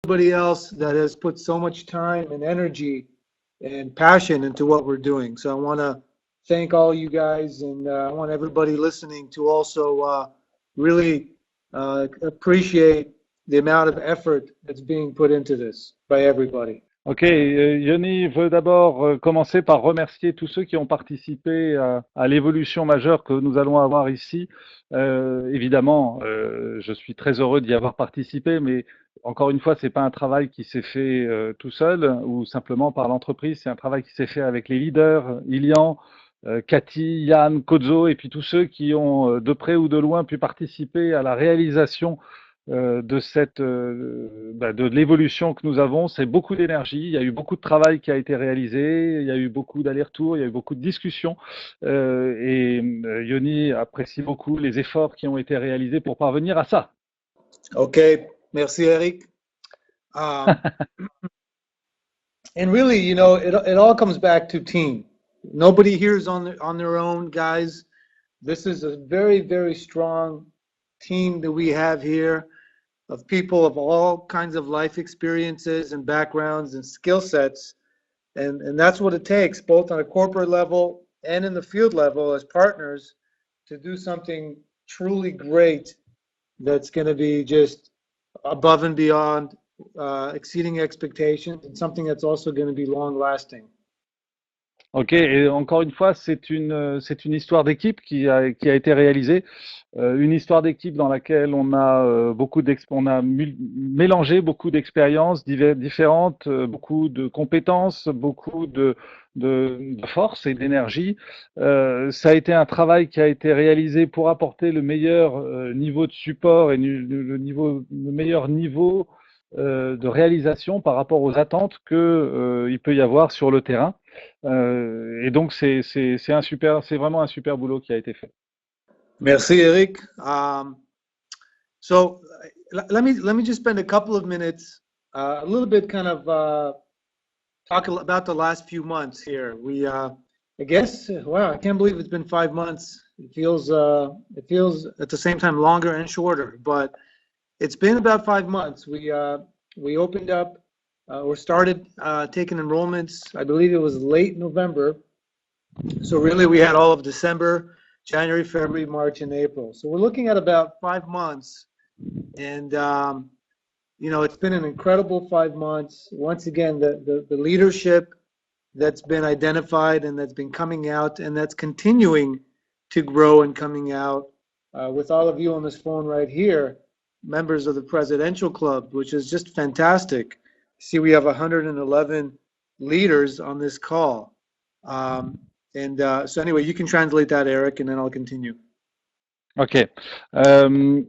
everybody else that has put so much time and energy and passion into what we're doing. So I want to thank all you guys, and I want everybody listening to also really appreciate the amount of effort that's being put into this by everybody. Ok, Yoni veut d'abord commencer par remercier tous ceux qui ont participé à l'évolution majeure que nous allons avoir ici. Évidemment, je suis très heureux d'y avoir participé, mais encore une fois, c'est pas un travail qui s'est fait tout seul ou simplement par l'entreprise. C'est un travail qui s'est fait avec les leaders, Ilian, Cathy, Yann, Kozo, et puis tous ceux qui ont de près ou de loin pu participer à la réalisation de l'évolution que nous avons. C'est beaucoup d'énergie, il y a eu beaucoup de travail qui a été réalisé, il y a eu beaucoup d'allers-retours, il y a eu beaucoup de discussions, Yoni apprécie beaucoup les efforts qui ont été réalisés pour parvenir à ça. Ok, merci Eric. And really, you know, it all comes back to team. Nobody here is on their own, guys. This is a very, very strong team that we have here, of people of all kinds of life experiences and backgrounds and skill sets. And that's what it takes, both on a corporate level and in the field level as partners, to do something truly great that's going to be just above and beyond, exceeding expectations, and something that's also going to be long lasting. Ok, et encore une fois, c'est une histoire d'équipe qui a été réalisée, une histoire d'équipe dans laquelle on a mélangé beaucoup d'expériences différentes, beaucoup de compétences, beaucoup de force et d'énergie. Ça a été un travail qui a été réalisé pour apporter le meilleur niveau de support et le meilleur niveau de réalisation par rapport aux attentes il peut y avoir sur le terrain. Et donc c'est vraiment un super boulot qui a été fait. Merci Eric. So let me just spend a couple of minutes, a little bit kind of talk about the last few months here. I guess, wow, I can't believe it's been 5 months. It feels at the same time longer and shorter, but it's been about 5 months. We opened up or started taking enrollments. I believe it was late November. So really we had all of December, January, February, March, and April. So we're looking at about 5 months. And, you know, it's been an incredible 5 months. Once again, the leadership that's been identified and that's been coming out and that's continuing to grow and coming out with all of you on this phone right here, members of the Presidential Club, which is just fantastic. See, we have 111 leaders on this call. So anyway, you can translate that, Eric, and then I'll continue. Ok. Un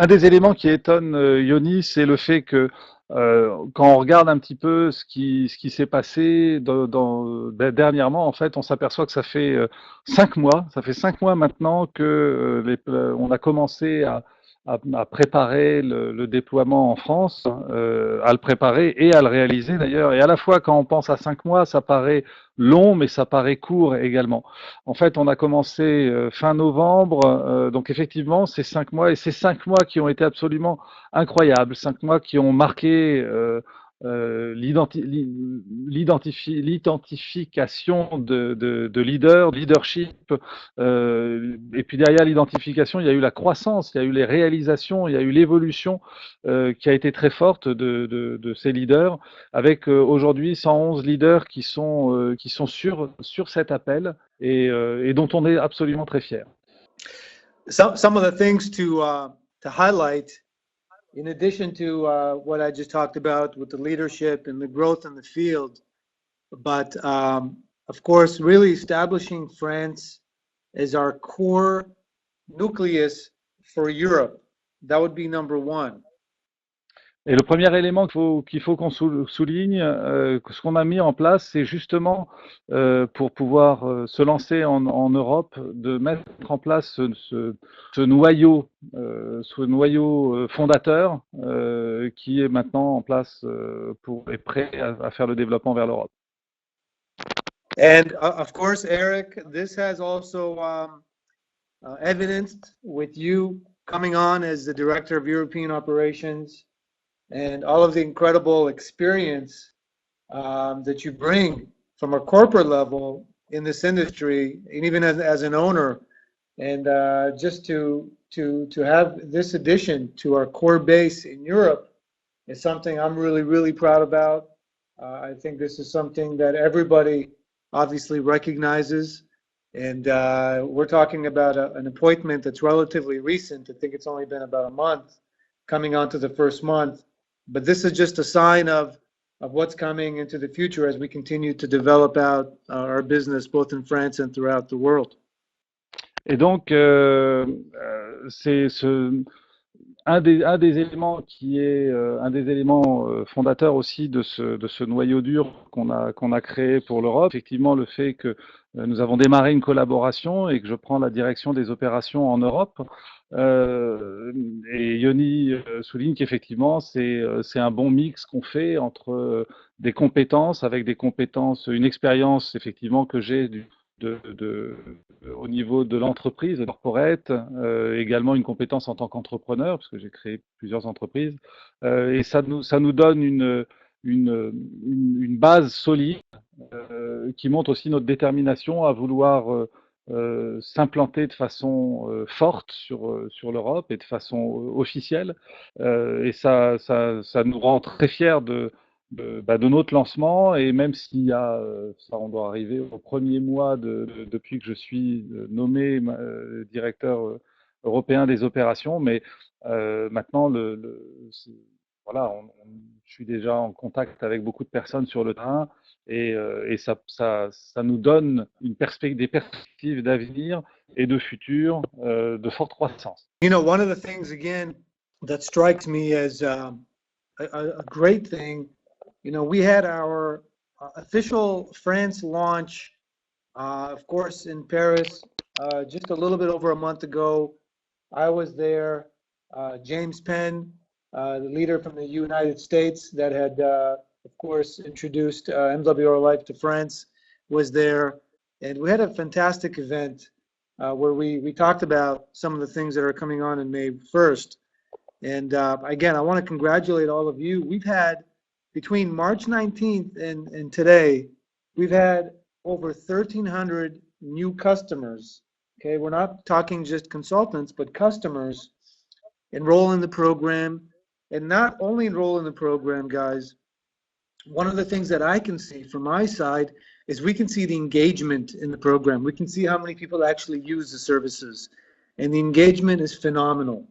des éléments qui étonne Yoni, c'est le fait que quand on regarde un petit peu ce qui s'est passé dernièrement, en fait, on s'aperçoit que ça fait 5 mois. Ça fait 5 mois maintenant que on a commencé à préparer le déploiement en France, à le préparer et à le réaliser d'ailleurs. Et à la fois, quand on pense à 5 mois, ça paraît long, mais ça paraît court également. En fait, on a commencé fin novembre, donc effectivement, c'est 5 mois, et c'est 5 mois qui ont été absolument incroyables, 5 mois qui ont marqué l'identification de leadership, et puis derrière l'identification, il y a eu la croissance, il y a eu les réalisations, il y a eu l'évolution qui a été très forte de ces leaders, avec aujourd'hui 111 leaders qui sont sur cet appel et dont on est absolument très fiers. Some of the things to highlight, in addition to what I just talked about with the leadership and the growth in the field, but of course, really establishing France as our core nucleus for Europe. That would be number one. Et le premier élément qu'il faut qu'on souligne, ce qu'on a mis en place, c'est justement pour pouvoir se lancer en Europe, de mettre en place ce noyau fondateur qui est maintenant en place et prêt à faire le développement vers l'Europe. And of course, Eric, this has also evidenced with you coming on as the Director of European Operations. and all of the incredible experience that you bring from a corporate level in this industry, and even as an owner, and just to have this addition to our core base in Europe is something I'm really proud about. I think this is something that everybody obviously recognizes, and we're talking about an appointment that's relatively recent. I think it's only been about a month, coming on to the first month, but this is just a sign of what's coming into the future as we continue to develop out our business both in France and throughout the world. Et donc, c'est un des éléments qui est un des éléments fondateurs aussi de ce noyau dur qu'on a créé pour l'Europe. Effectivement, le fait que nous avons démarré une collaboration et que je prends la direction des opérations en Europe. Et Yoni souligne qu'effectivement, c'est un bon mix qu'on fait entre des compétences, avec des compétences, une expérience effectivement que j'ai au niveau de l'entreprise, de corporate, également une compétence en tant qu'entrepreneur, parce que j'ai créé plusieurs entreprises, et ça nous donne une base solide qui montre aussi notre détermination à vouloir s'implanter de façon forte sur l'Europe et de façon officielle. Et ça nous rend très fiers de notre lancement, et même s'il y a, ça on doit arriver au premier mois depuis que je suis nommé directeur européen des opérations, mais maintenant voilà, je suis déjà en contact avec beaucoup de personnes sur le terrain, et ça nous donne des perspectives d'avenir et de futur de forte croissance. You know, one of the things again that strikes me as a great thing, you know, we had our official France launch, of course, in Paris just a little bit over a month ago. I was there. James Penn, the leader from the United States that had, of course, introduced MWR Life to France, was there. And we had a fantastic event where we talked about some of the things that are coming on in May 1st. And again, I want to congratulate all of you. We've had, between March 19th and today, we've had over 1,300 new customers. Okay, we're not talking just consultants, but customers enroll in the program. And not only enroll in the program, guys, one of the things that I can see from my side is we can see the engagement in the program. We can see how many people actually use the services. And the engagement is phenomenal.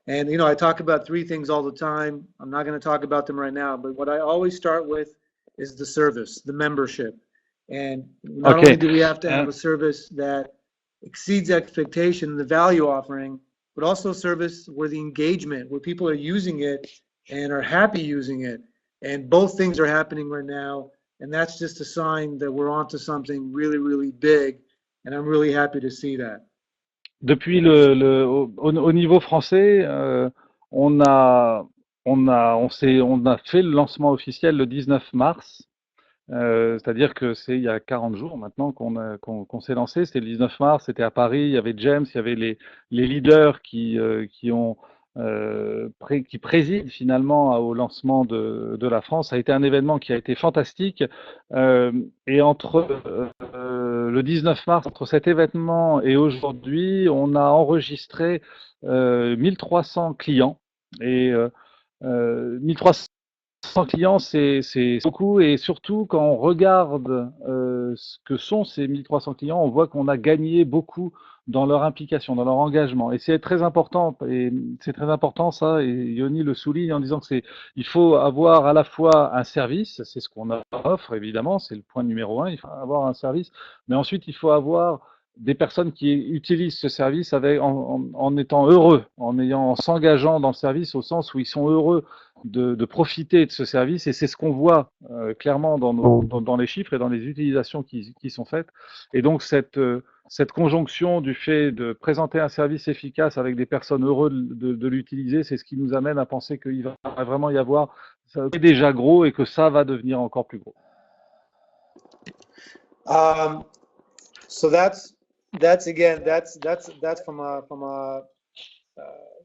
And, you know, I talk about three things all the time. I'm not going to talk about them right now, but what I always start with is the service, the membership. And not only do we have to have a service that exceeds expectation, the value offering, but also service where the engagement, where people are using it and are happy using it. And both things are happening right now. And that's just a sign that we're onto something really big. And I'm really happy to see that. Depuis au niveau français, on a fait le lancement officiel le 19 mars. C'est-à-dire que c'est il y a 40 jours maintenant qu'on s'est lancé. C'était le 19 mars, c'était à Paris, il y avait James, il y avait les leaders qui président finalement au lancement de la France. Ça a été un événement qui a été fantastique. Et entre le 19 mars, entre cet événement et aujourd'hui, on a enregistré 1300 clients. Et 1300 clients, c'est beaucoup, et surtout quand on regarde ce que sont ces 1300 clients, on voit qu'on a gagné beaucoup dans leur implication, dans leur engagement, et c'est très important ça, et Yoni le souligne en disant que il faut avoir à la fois un service, c'est ce qu'on offre évidemment, c'est le point numéro 1, il faut avoir un service, mais ensuite il faut avoir des personnes qui utilisent ce service en étant heureux, en s'engageant dans le service au sens où ils sont heureux de profiter de ce service, et c'est ce qu'on voit clairement dans les chiffres et dans les utilisations qui sont faites. Et donc cette conjonction du fait de présenter un service efficace avec des personnes heureuses de l'utiliser, c'est ce qui nous amène à penser qu'il va vraiment y avoir, ça est déjà gros et que ça va devenir encore plus gros. So that's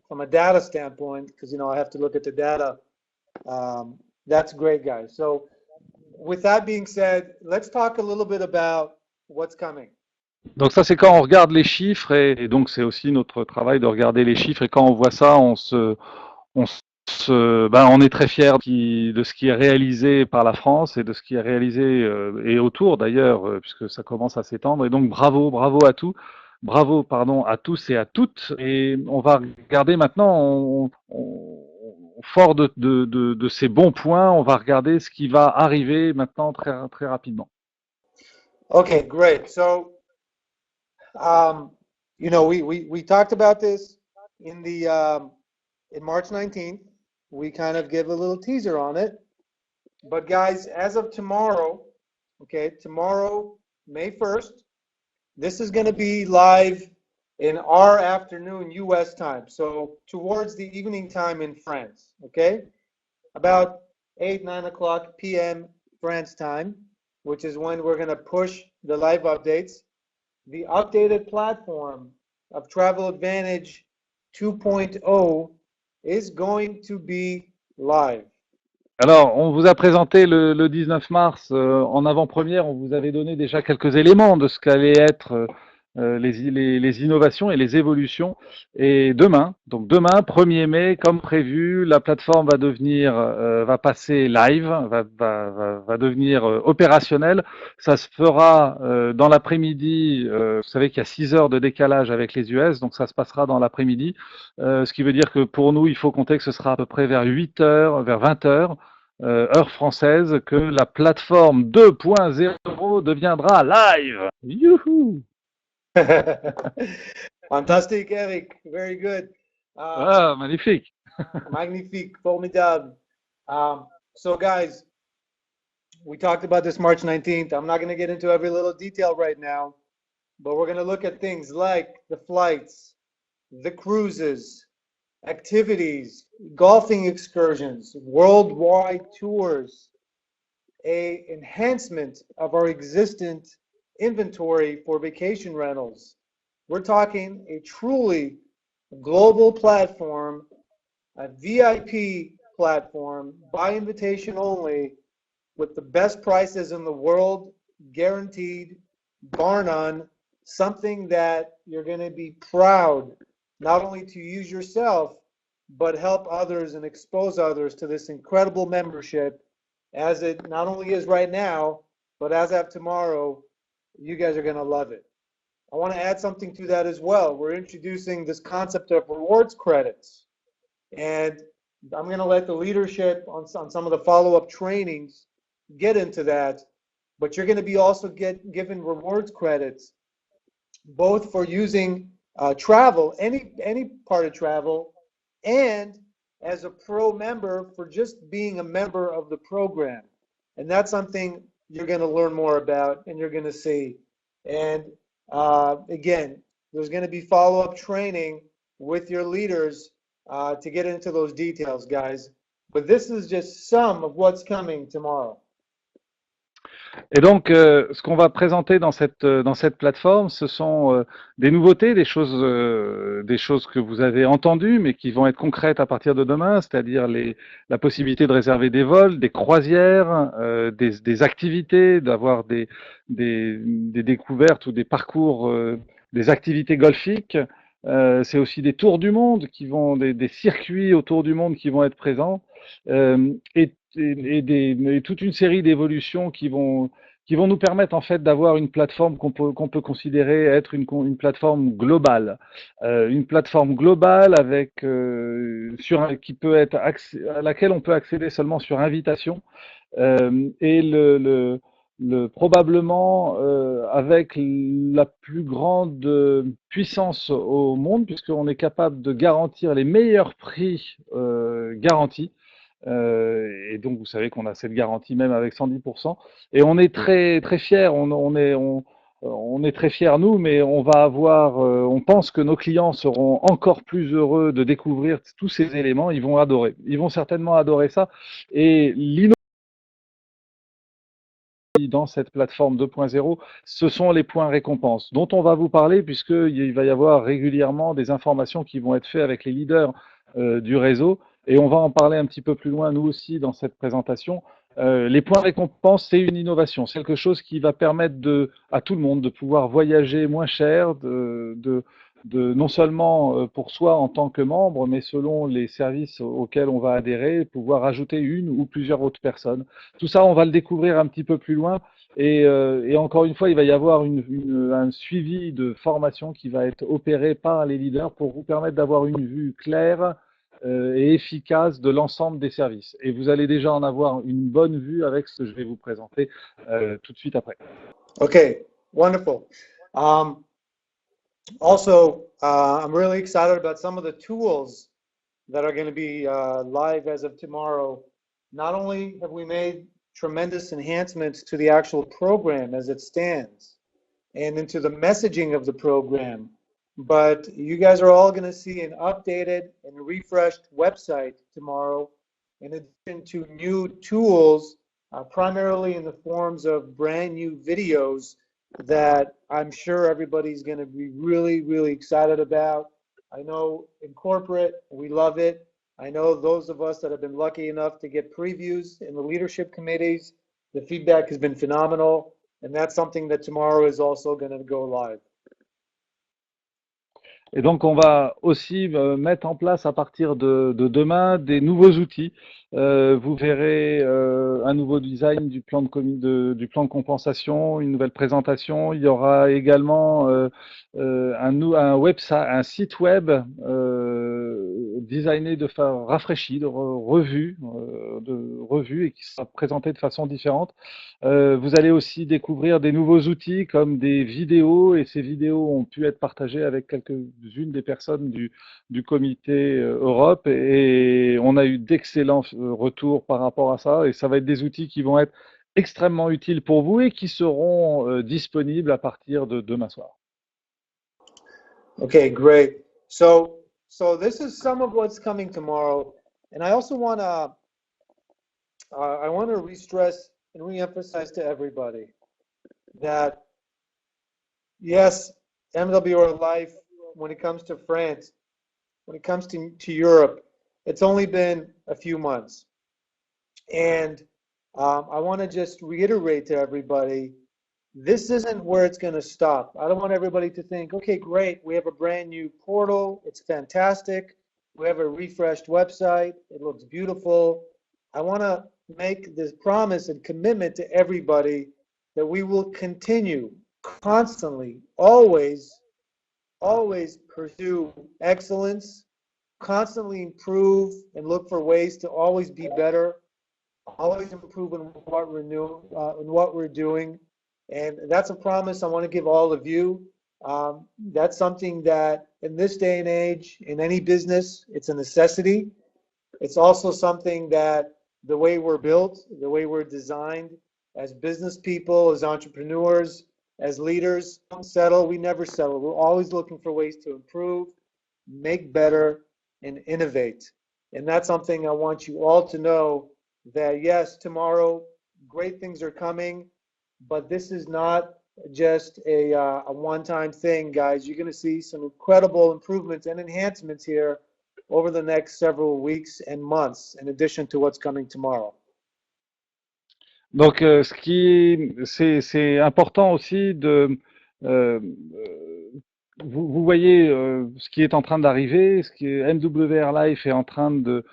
from a data standpoint, because, you know, I have to look at the data. That's great, guys. So with that being said, let's talk a little bit about what's coming. Donc ça, c'est quand on regarde les chiffres et donc c'est aussi notre travail de regarder les chiffres et quand on voit ça, on est très fiers de ce qui est réalisé par la France et de ce qui est réalisé et autour d'ailleurs, puisque ça commence à s'étendre. Et donc bravo à tout, bravo pardon à tous et à toutes. Et on va regarder maintenant, fort de ces bons points, on va regarder ce qui va arriver maintenant très rapidement. Okay, great. So, we talked about this in in March 19th. We kind of give a little teaser on it. But guys, as of tomorrow, okay, tomorrow, May 1st, this is going to be live in our afternoon US time. So towards the evening time in France, okay? About 9 o'clock p.m. France time, which is when we're going to push the live updates. The updated platform of Travel Advantage 2.0 is going to be live. Alors, on vous a présenté le 19 mars en avant-première, on vous avait donné déjà quelques éléments de ce qu'allaient être les innovations et les évolutions. Et demain, 1er mai, comme prévu, la plateforme va passer live, va devenir opérationnelle. Ça se fera dans l'après-midi. Vous savez qu'il y a 6 heures de décalage avec les US, donc ça se passera dans l'après-midi. Ce qui veut dire que pour nous, il faut compter que ce sera à peu près vers 8 heures, vers 20 heures. Heure française, que la plateforme 2.0 deviendra live. Youhou! Fantastic, Eric. Very good. Magnifique. Magnifique, formidable. So guys, we talked about this March 19th. I'm not going to get into every little detail right now, but we're going to look at things like the flights, the cruises, activities, golfing excursions, worldwide tours, a enhancement of our existing inventory for vacation rentals. We're talking a truly global platform, a VIP platform, by invitation only, with the best prices in the world, guaranteed, bar none, something that you're going to be proud not only to use yourself, but help others and expose others to this incredible membership, as it not only is right now, but as of tomorrow. You guys are going to love it. I want to add something to that as well. We're introducing this concept of rewards credits, and I'm going to let the leadership on some of the follow-up trainings get into that, but you're going to be also given rewards credits, both for using travel, any part of travel, and as a pro member for just being a member of the program. And that's something you're going to learn more about and you're going to see. And again, there's going to be follow-up training with your leaders to get into those details, guys. But this is just some of what's coming tomorrow. Et donc, ce qu'on va présenter dans cette plateforme, ce sont des nouveautés, des choses que vous avez entendues, mais qui vont être concrètes à partir de demain, c'est-à-dire la possibilité de réserver des vols, des croisières, des activités, d'avoir des découvertes ou des parcours, des activités golfiques. C'est aussi des tours du monde des circuits autour du monde qui vont être présents, et toute une série d'évolutions qui vont nous permettre en fait d'avoir une plateforme qu'on peut considérer être une plateforme globale, avec qui peut être à laquelle on peut accéder seulement sur invitation, et probablement avec la plus grande puissance au monde, puisqu'on est capable de garantir les meilleurs prix garantis. Et donc, vous savez qu'on a cette garantie même avec 110%. Et on est très très fiers. On est très fiers nous, mais on pense que nos clients seront encore plus heureux de découvrir tous ces éléments. Ils vont adorer. Ils vont certainement adorer ça. Et dans cette plateforme 2.0, ce sont les points récompenses dont on va vous parler, puisqu'il va y avoir régulièrement des informations qui vont être faites avec les leaders du réseau et on va en parler un petit peu plus loin, nous aussi, dans cette présentation. Les points récompenses, c'est une innovation. C'est quelque chose qui va permettre à tout le monde de pouvoir voyager moins cher, non seulement pour soi en tant que membre, mais selon les services auxquels on va adhérer, pouvoir ajouter une ou plusieurs autres personnes. Tout ça, on va le découvrir un petit peu plus loin. Et encore une fois, il va y avoir un suivi de formation qui va être opéré par les leaders pour vous permettre d'avoir une vue claire et efficace de l'ensemble des services. Et vous allez déjà en avoir une bonne vue avec ce que je vais vous présenter tout de suite après. Okay, wonderful. Also, I'm really excited about some of the tools that are going to be live as of tomorrow. Not only have we made tremendous enhancements to the actual program as it stands and into the messaging of the program, but you guys are all going to see an updated and refreshed website tomorrow, in addition to new tools, primarily in the forms of brand new videos that I'm sure everybody's going to be really, really excited about. I know in corporate, we love it. I know those of us that have been lucky enough to get previews in the leadership committees, the feedback has been phenomenal, and that's something that tomorrow is also going to go live. Et donc, on va aussi mettre en place à partir de demain des nouveaux outils. Vous verrez un nouveau design du plan du plan de compensation, une nouvelle présentation. Il y aura également un site web designé rafraîchi, revu et qui sera présenté de façon différente. Vous allez aussi découvrir des nouveaux outils comme des vidéos, et ces vidéos ont pu être partagées avec quelques-unes des personnes du comité Europe, et on a eu d'excellents retours par rapport à ça, et ça va être des outils qui vont être extrêmement utiles pour vous et qui seront disponibles à partir de demain soir. Okay, great. So this is some of what's coming tomorrow, and I also want to re-stress and re-emphasize to everybody that yes, MWR Life, when it comes to France, when it comes to Europe, it's only been a few months, and I want to just reiterate to everybody, this isn't where it's going to stop. I don't want everybody to think, okay, great, we have a brand new portal, it's fantastic, we have a refreshed website, it looks beautiful. I want to make this promise and commitment to everybody that we will continue constantly, always pursue excellence, constantly improve and look for ways to always be better, always improve in what we're doing. And that's a promise I want to give all of you. That's something that in this day and age, in any business, it's a necessity. It's also something that the way we're built, the way we're designed as business people, as entrepreneurs, as leaders, we never settle. We're always looking for ways to improve, make better, and innovate. And that's something I want you all to know, that yes, tomorrow, great things are coming, but this is not just a one-time thing, guys. You're going to see some incredible improvements and enhancements here over the next several weeks and months, in addition to what's coming tomorrow. Donc, c'est important aussi vous voyez ce qui est en train d'arriver, MWR Life est en train de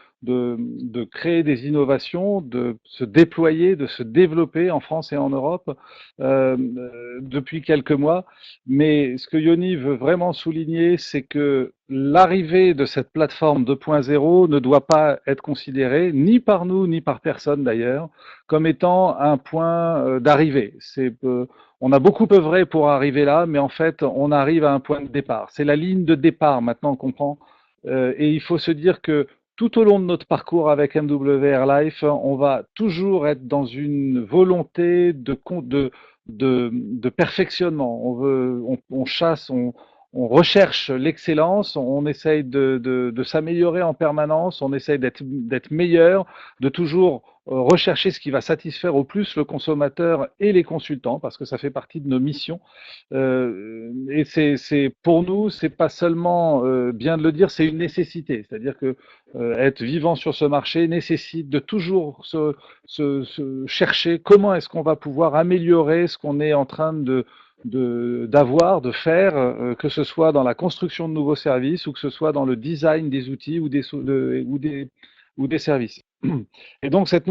créer des innovations, de se déployer, de se développer en France et en Europe depuis quelques mois. Mais ce que Yoni veut vraiment souligner, c'est que l'arrivée de cette plateforme 2.0 ne doit pas être considérée, ni par nous, ni par personne d'ailleurs, comme étant un point d'arrivée. On a beaucoup œuvré pour arriver là, mais en fait, on arrive à un point de départ. C'est la ligne de départ maintenant qu'on prend. Et il faut se dire que tout au long de notre parcours avec MWR Life, on va toujours être dans une volonté de perfectionnement. On chasse, on recherche l'excellence, on essaye de s'améliorer en permanence, on essaye d'être meilleur, de toujours rechercher ce qui va satisfaire au plus le consommateur et les consultants, parce que ça fait partie de nos missions. Et pour nous, c'est pas seulement bien de le dire, c'est une nécessité. C'est-à-dire que être vivant sur ce marché nécessite de toujours se chercher comment est-ce qu'on va pouvoir améliorer ce qu'on est en train de faire, que ce soit dans la construction de nouveaux services ou que ce soit dans le design des outils ou des services. Et donc c'est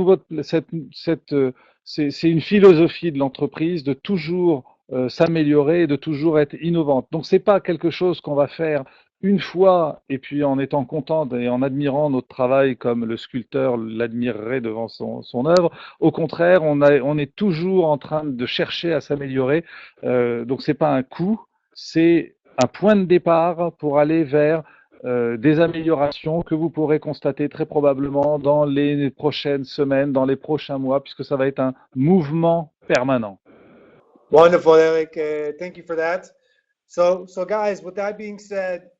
une philosophie de l'entreprise de toujours s'améliorer et de toujours être innovante. Donc c'est pas quelque chose qu'on va faire une fois et puis en étant content et en admirant notre travail comme le sculpteur l'admirerait devant son œuvre. Au contraire, on est toujours en train de chercher à s'améliorer. Donc c'est pas un coût, c'est un point de départ pour aller vers des améliorations que vous pourrez constater très probablement dans les prochaines semaines, dans les prochains mois, puisque ça va être un mouvement permanent. Wonderful, Eric. Thank you for that. So guys, with that being said,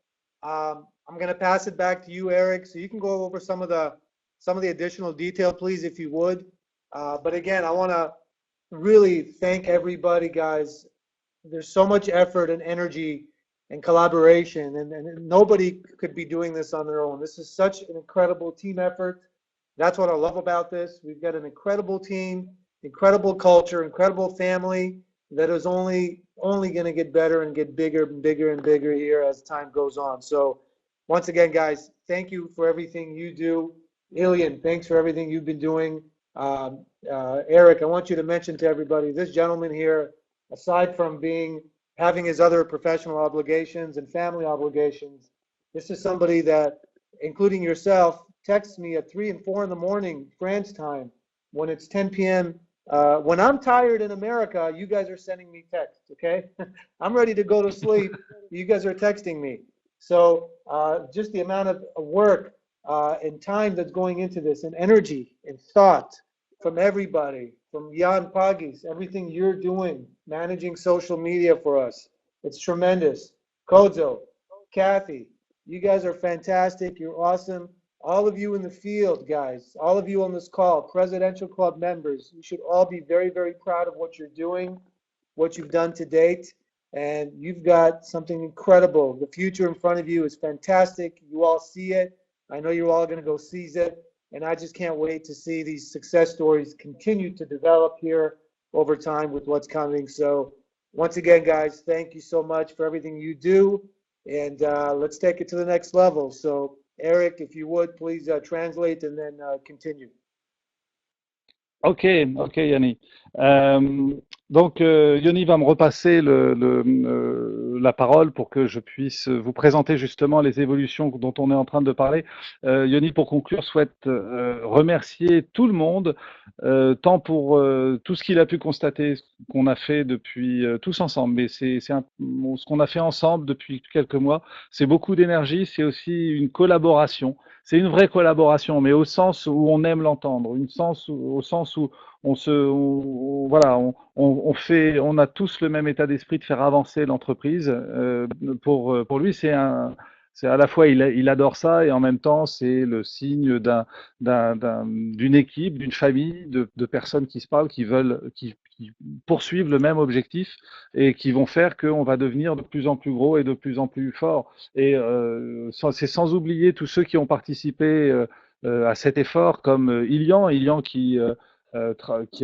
I'm going to pass it back to you, Eric, so you can go over some of the additional detail, please, if you would. But again, I want to really thank everybody, guys. There's so much effort and energy and collaboration, and nobody could be doing this on their own. This is such an incredible team effort. That's what I love about this. We've got an incredible team, incredible culture, incredible family that is only going to get better and get bigger and bigger and bigger here as time goes on. So once again, guys, thank you for everything you do. Ilian, thanks for everything you've been doing. Eric, I want you to mention to everybody, this gentleman here, aside from having his other professional obligations and family obligations, this is somebody that, including yourself, texts me at 3 and 4 in the morning, France time, when it's 10 p.m. When I'm tired in America, you guys are sending me texts, okay? I'm ready to go to sleep. You guys are texting me. So just the amount of work and time that's going into this, and energy and thought from everybody, from Jan Pagis, everything you're doing, managing social media for us, it's tremendous. Kozo, Kathy, you guys are fantastic. You're awesome. All of you in the field, guys, all of you on this call, Presidential Club members, you should all be very, very proud of what you're doing, what you've done to date, and you've got something incredible. The future in front of you is fantastic. You all see it. I know you're all going to go seize it, and I just can't wait to see these success stories continue to develop here over time with what's coming. So once again, guys, thank you so much for everything you do, and let's take it to the next level. So Eric, if you would, please translate and then continue. Ok, Yanni. Donc, Yoni va me repasser la parole pour que je puisse vous présenter justement les évolutions dont on est en train de parler. Yoni, pour conclure, souhaite remercier tout le monde, tant pour tout ce qu'il a pu constater, qu'on a fait depuis tous ensemble. Mais ce qu'on a fait ensemble depuis quelques mois, c'est beaucoup d'énergie, c'est aussi une collaboration. C'est une vraie collaboration, mais au sens où on aime l'entendre, au sens où on a tous le même état d'esprit de faire avancer l'entreprise. Pour lui, c'est à la fois il adore ça et en même temps c'est le signe d'une équipe, d'une famille, de personnes qui se parlent, qui poursuivent le même objectif et qui vont faire qu'on va devenir de plus en plus gros et de plus en plus fort. Et c'est sans oublier tous ceux qui ont participé à cet effort, comme Ilian qui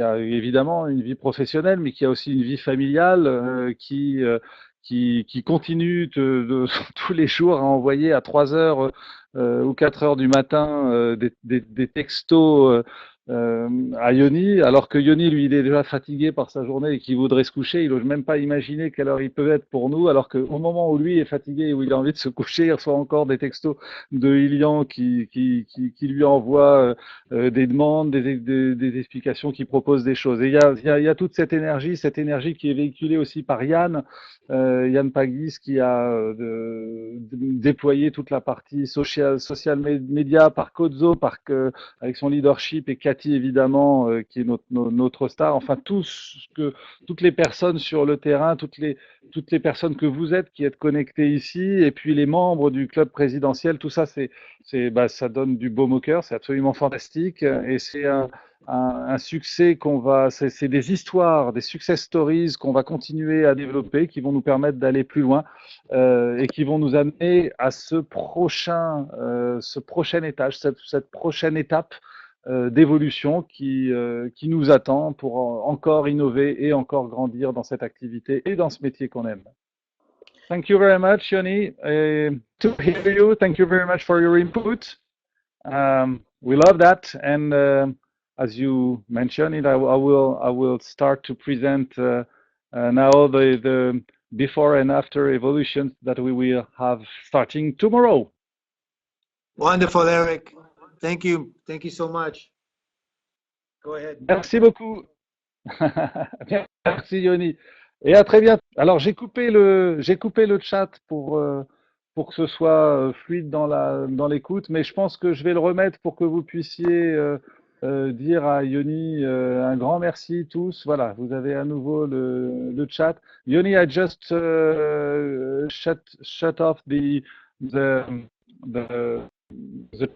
a évidemment une vie professionnelle, mais qui a aussi une vie familiale, qui continue tous les jours à envoyer à 3 heures ou 4 heures du matin des textos à Yoni, alors que Yoni, lui, il est déjà fatigué par sa journée et qu'il voudrait se coucher. Il n'ose même pas imaginer quelle heure il peut être pour nous, alors qu'au moment où lui est fatigué et où il a envie de se coucher, il reçoit encore des textos de Ilian qui lui envoie des demandes, des explications, qui propose des choses. Et il y a toute cette énergie qui est véhiculée aussi par Yann Pagis, qui a déployé toute la partie social media par Kozo, avec son leadership, et Cathy évidemment, qui est notre star, enfin toutes les personnes sur le terrain, toutes les personnes que vous êtes, qui êtes connectées ici, et puis les membres du club présidentiel, tout ça, ça donne du baume au cœur, c'est absolument fantastique, et c'est un succès c'est des histoires, des success stories qu'on va continuer à développer, qui vont nous permettre d'aller plus loin et qui vont nous amener à ce prochain étage, cette prochaine étape d'évolution qui nous attend pour encore innover et encore grandir dans cette activité et dans ce métier qu'on aime. Thank you very much, Yoni. To hear you, thank you very much for your input. We love that, and as you mentioned it, I will start to present now the before and after evolutions that we will have starting tomorrow. Wonderful, Eric. Thank you. Thank you so much. Go ahead. Merci beaucoup. Merci, Yoni. Et à très bientôt. Alors, j'ai coupé le chat pour que ce soit fluide dans l'écoute, mais je pense que je vais le remettre pour que vous puissiez dire à Yoni un grand merci tous. Voilà, vous avez à nouveau le chat. Yoni, I just shut off the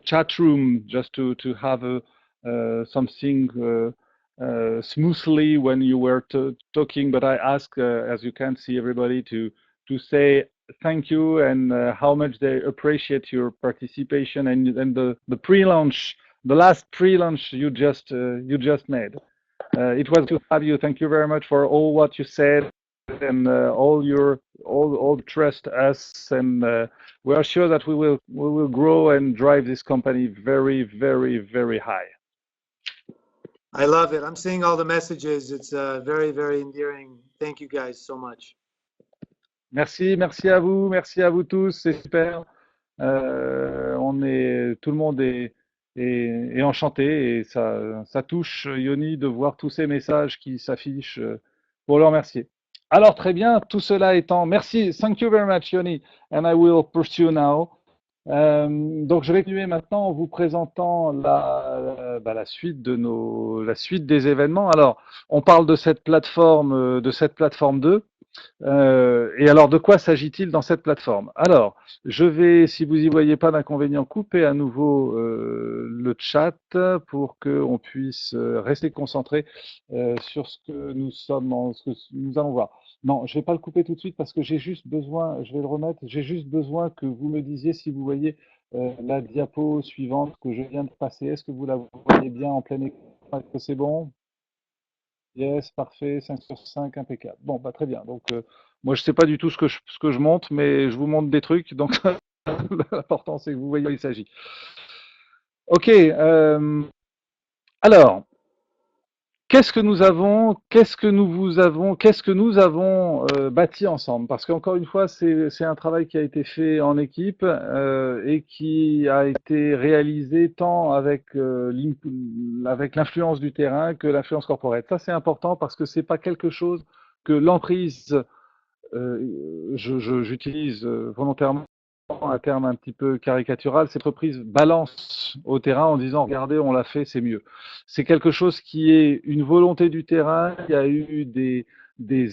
chat room just to have something smoothly when you were talking, but I ask, as you can see, everybody to say thank you and how much they appreciate your participation and the pre-launch, the last pre-launch you just made. It was to have you. Thank you very much for all what you said and all trust us, and we are sure that we will grow and drive this company very, very, very high. I love it. I'm seeing all the messages. It's very, very endearing. Thank you guys so much. Merci à vous tous, c'est super. Tout le monde est enchanté et ça touche Yoni de voir tous ces messages qui s'affichent pour le remercier. Alors très bien, tout cela étant, merci, thank you very much Yoni, and I will pursue now. Donc je vais continuer maintenant en vous présentant la suite des événements. Alors on parle de cette plateforme 2. Et alors, de quoi s'agit-il dans cette plateforme? Alors, je vais, si vous n'y voyez pas d'inconvénient, couper à nouveau le chat pour qu'on puisse rester concentré sur ce que nous allons voir. Non, je ne vais pas le couper tout de suite parce que j'ai juste besoin, je vais le remettre, j'ai juste besoin que vous me disiez si vous voyez la diapo suivante que je viens de passer. Est-ce que vous la voyez bien en plein écran? Est-ce que c'est bon? Yes, parfait, 5 sur 5, impeccable. Bon, bah très bien. Donc, moi, je sais pas du tout ce que je montre, mais je vous montre des trucs. Donc, l'important, c'est que vous voyez où il s'agit. Ok. Alors, qu'est-ce que nous avons bâti ensemble? Parce qu'encore une fois, c'est un travail qui a été fait en équipe et qui a été réalisé tant avec l'influence du terrain que l'influence corporate. Ça, c'est important parce que c'est pas quelque chose que l'emprise, j'utilise volontairement un terme un petit peu caricatural, cette reprise balance au terrain en disant regardez, on l'a fait, c'est mieux. C'est quelque chose qui est une volonté du terrain. Il y a eu des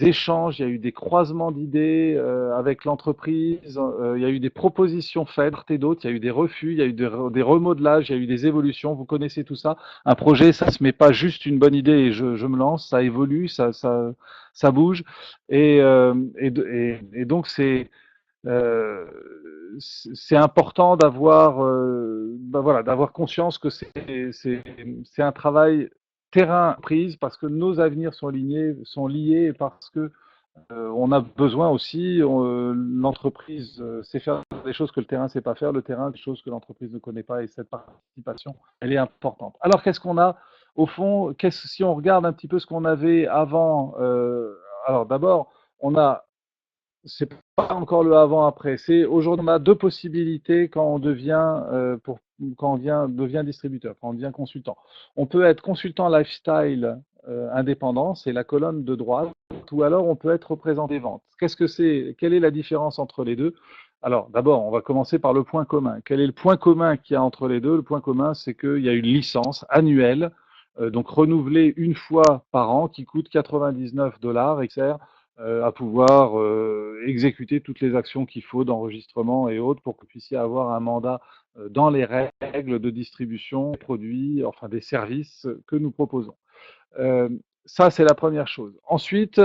échanges, il y a eu des croisements d'idées avec l'entreprise, il y a eu des propositions faites et d'autres, il y a eu des refus, il y a eu des remodelages, il y a eu des évolutions. Vous connaissez tout ça. Un projet, ça se met pas juste une bonne idée et je me lance, ça évolue, ça bouge et donc c'est important d'avoir d'avoir conscience que c'est un travail terrain prise parce que nos avenirs sont liés et parce que on a besoin aussi, l'entreprise sait faire des choses que le terrain ne sait pas faire, le terrain des choses que l'entreprise ne connaît pas et cette participation, elle est importante. Alors qu'est-ce qu'on a au fond? Si on regarde un petit peu ce qu'on avait avant, alors d'abord, c'est pas encore le avant-après. C'est aujourd'hui, on a deux possibilités quand on devient distributeur, quand on devient consultant. On peut être consultant lifestyle indépendant, c'est la colonne de droite, ou alors on peut être représenté vente. Qu'est-ce que c'est? Quelle est la différence entre les deux? Alors, d'abord, on va commencer par le point commun. Quel est le point commun qu'il y a entre les deux? Le point commun, c'est qu'il y a une licence annuelle donc renouvelé une fois par an, qui coûte 99 $ et qui sert à pouvoir exécuter toutes les actions qu'il faut d'enregistrement et autres pour que vous puissiez avoir un mandat dans les règles de distribution des produits, enfin des services que nous proposons. Euh, Ça, c'est la première chose. Ensuite,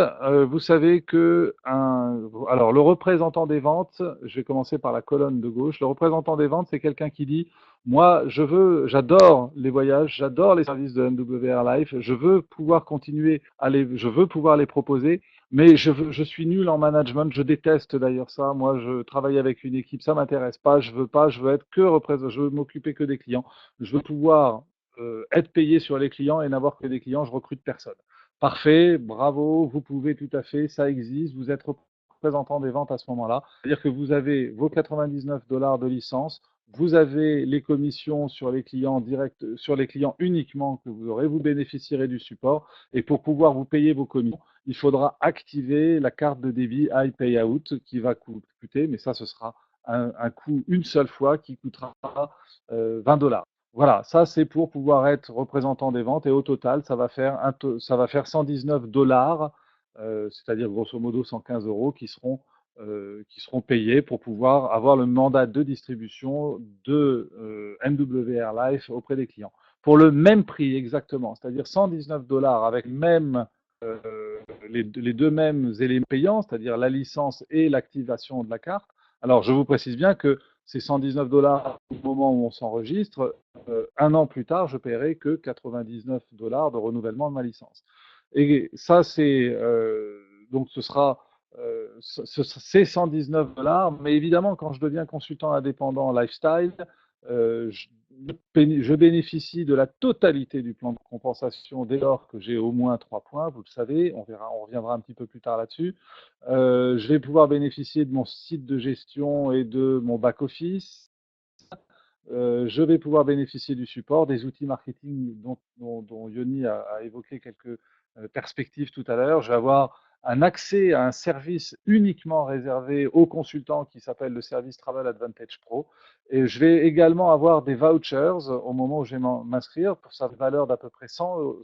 vous savez que alors le représentant des ventes, je vais commencer par la colonne de gauche. Le représentant des ventes, c'est quelqu'un qui dit, moi, j'adore les voyages, j'adore les services de MWR Life, je veux pouvoir continuer je veux pouvoir les proposer, mais je suis nul en management, je déteste d'ailleurs ça. Moi, je travaille avec une équipe, ça m'intéresse pas, je veux être que représentant, je veux m'occuper que des clients, je veux pouvoir être payé sur les clients et n'avoir que des clients, je recrute personne. Parfait, bravo, vous pouvez tout à fait, ça existe, vous êtes représentant des ventes à ce moment-là. C'est-à-dire que vous avez vos 99 $ de licence, vous avez les commissions sur les clients directs, sur les clients uniquement que vous aurez, vous bénéficierez du support et pour pouvoir vous payer vos commissions, il faudra activer la carte de débit iPayout qui va coûter, mais ça ce sera un coût une seule fois qui coûtera 20 $. Voilà, ça c'est pour pouvoir être représentant des ventes et au total, ça va faire 119 $, c'est-à-dire grosso modo 115 € qui seront payés pour pouvoir avoir le mandat de distribution de MWR Life auprès des clients. Pour le même prix exactement, c'est-à-dire 119 $ avec même euh, les deux mêmes éléments payants, c'est-à-dire la licence et l'activation de la carte. Alors je vous précise bien que c'est 119 $ au moment où on s'enregistre. Un an plus tard, je paierai que 99 $ de renouvellement de ma licence. Et ça, donc ce sera c'est 119 $, mais évidemment, quand je deviens consultant indépendant lifestyle, je, je bénéficie de la totalité du plan de compensation dès lors que j'ai au moins 3 points, vous le savez, on reviendra un petit peu plus tard là-dessus. Je vais pouvoir bénéficier de mon site de gestion et de mon back-office. Je vais pouvoir bénéficier du support, des outils marketing dont Yoni a évoqué quelques perspectives tout à l'heure. Je vais avoir un accès à un service uniquement réservé aux consultants qui s'appelle le service Travel Advantage Pro. Et je vais également avoir des vouchers au moment où je vais m'inscrire pour sa valeur d'à peu près 100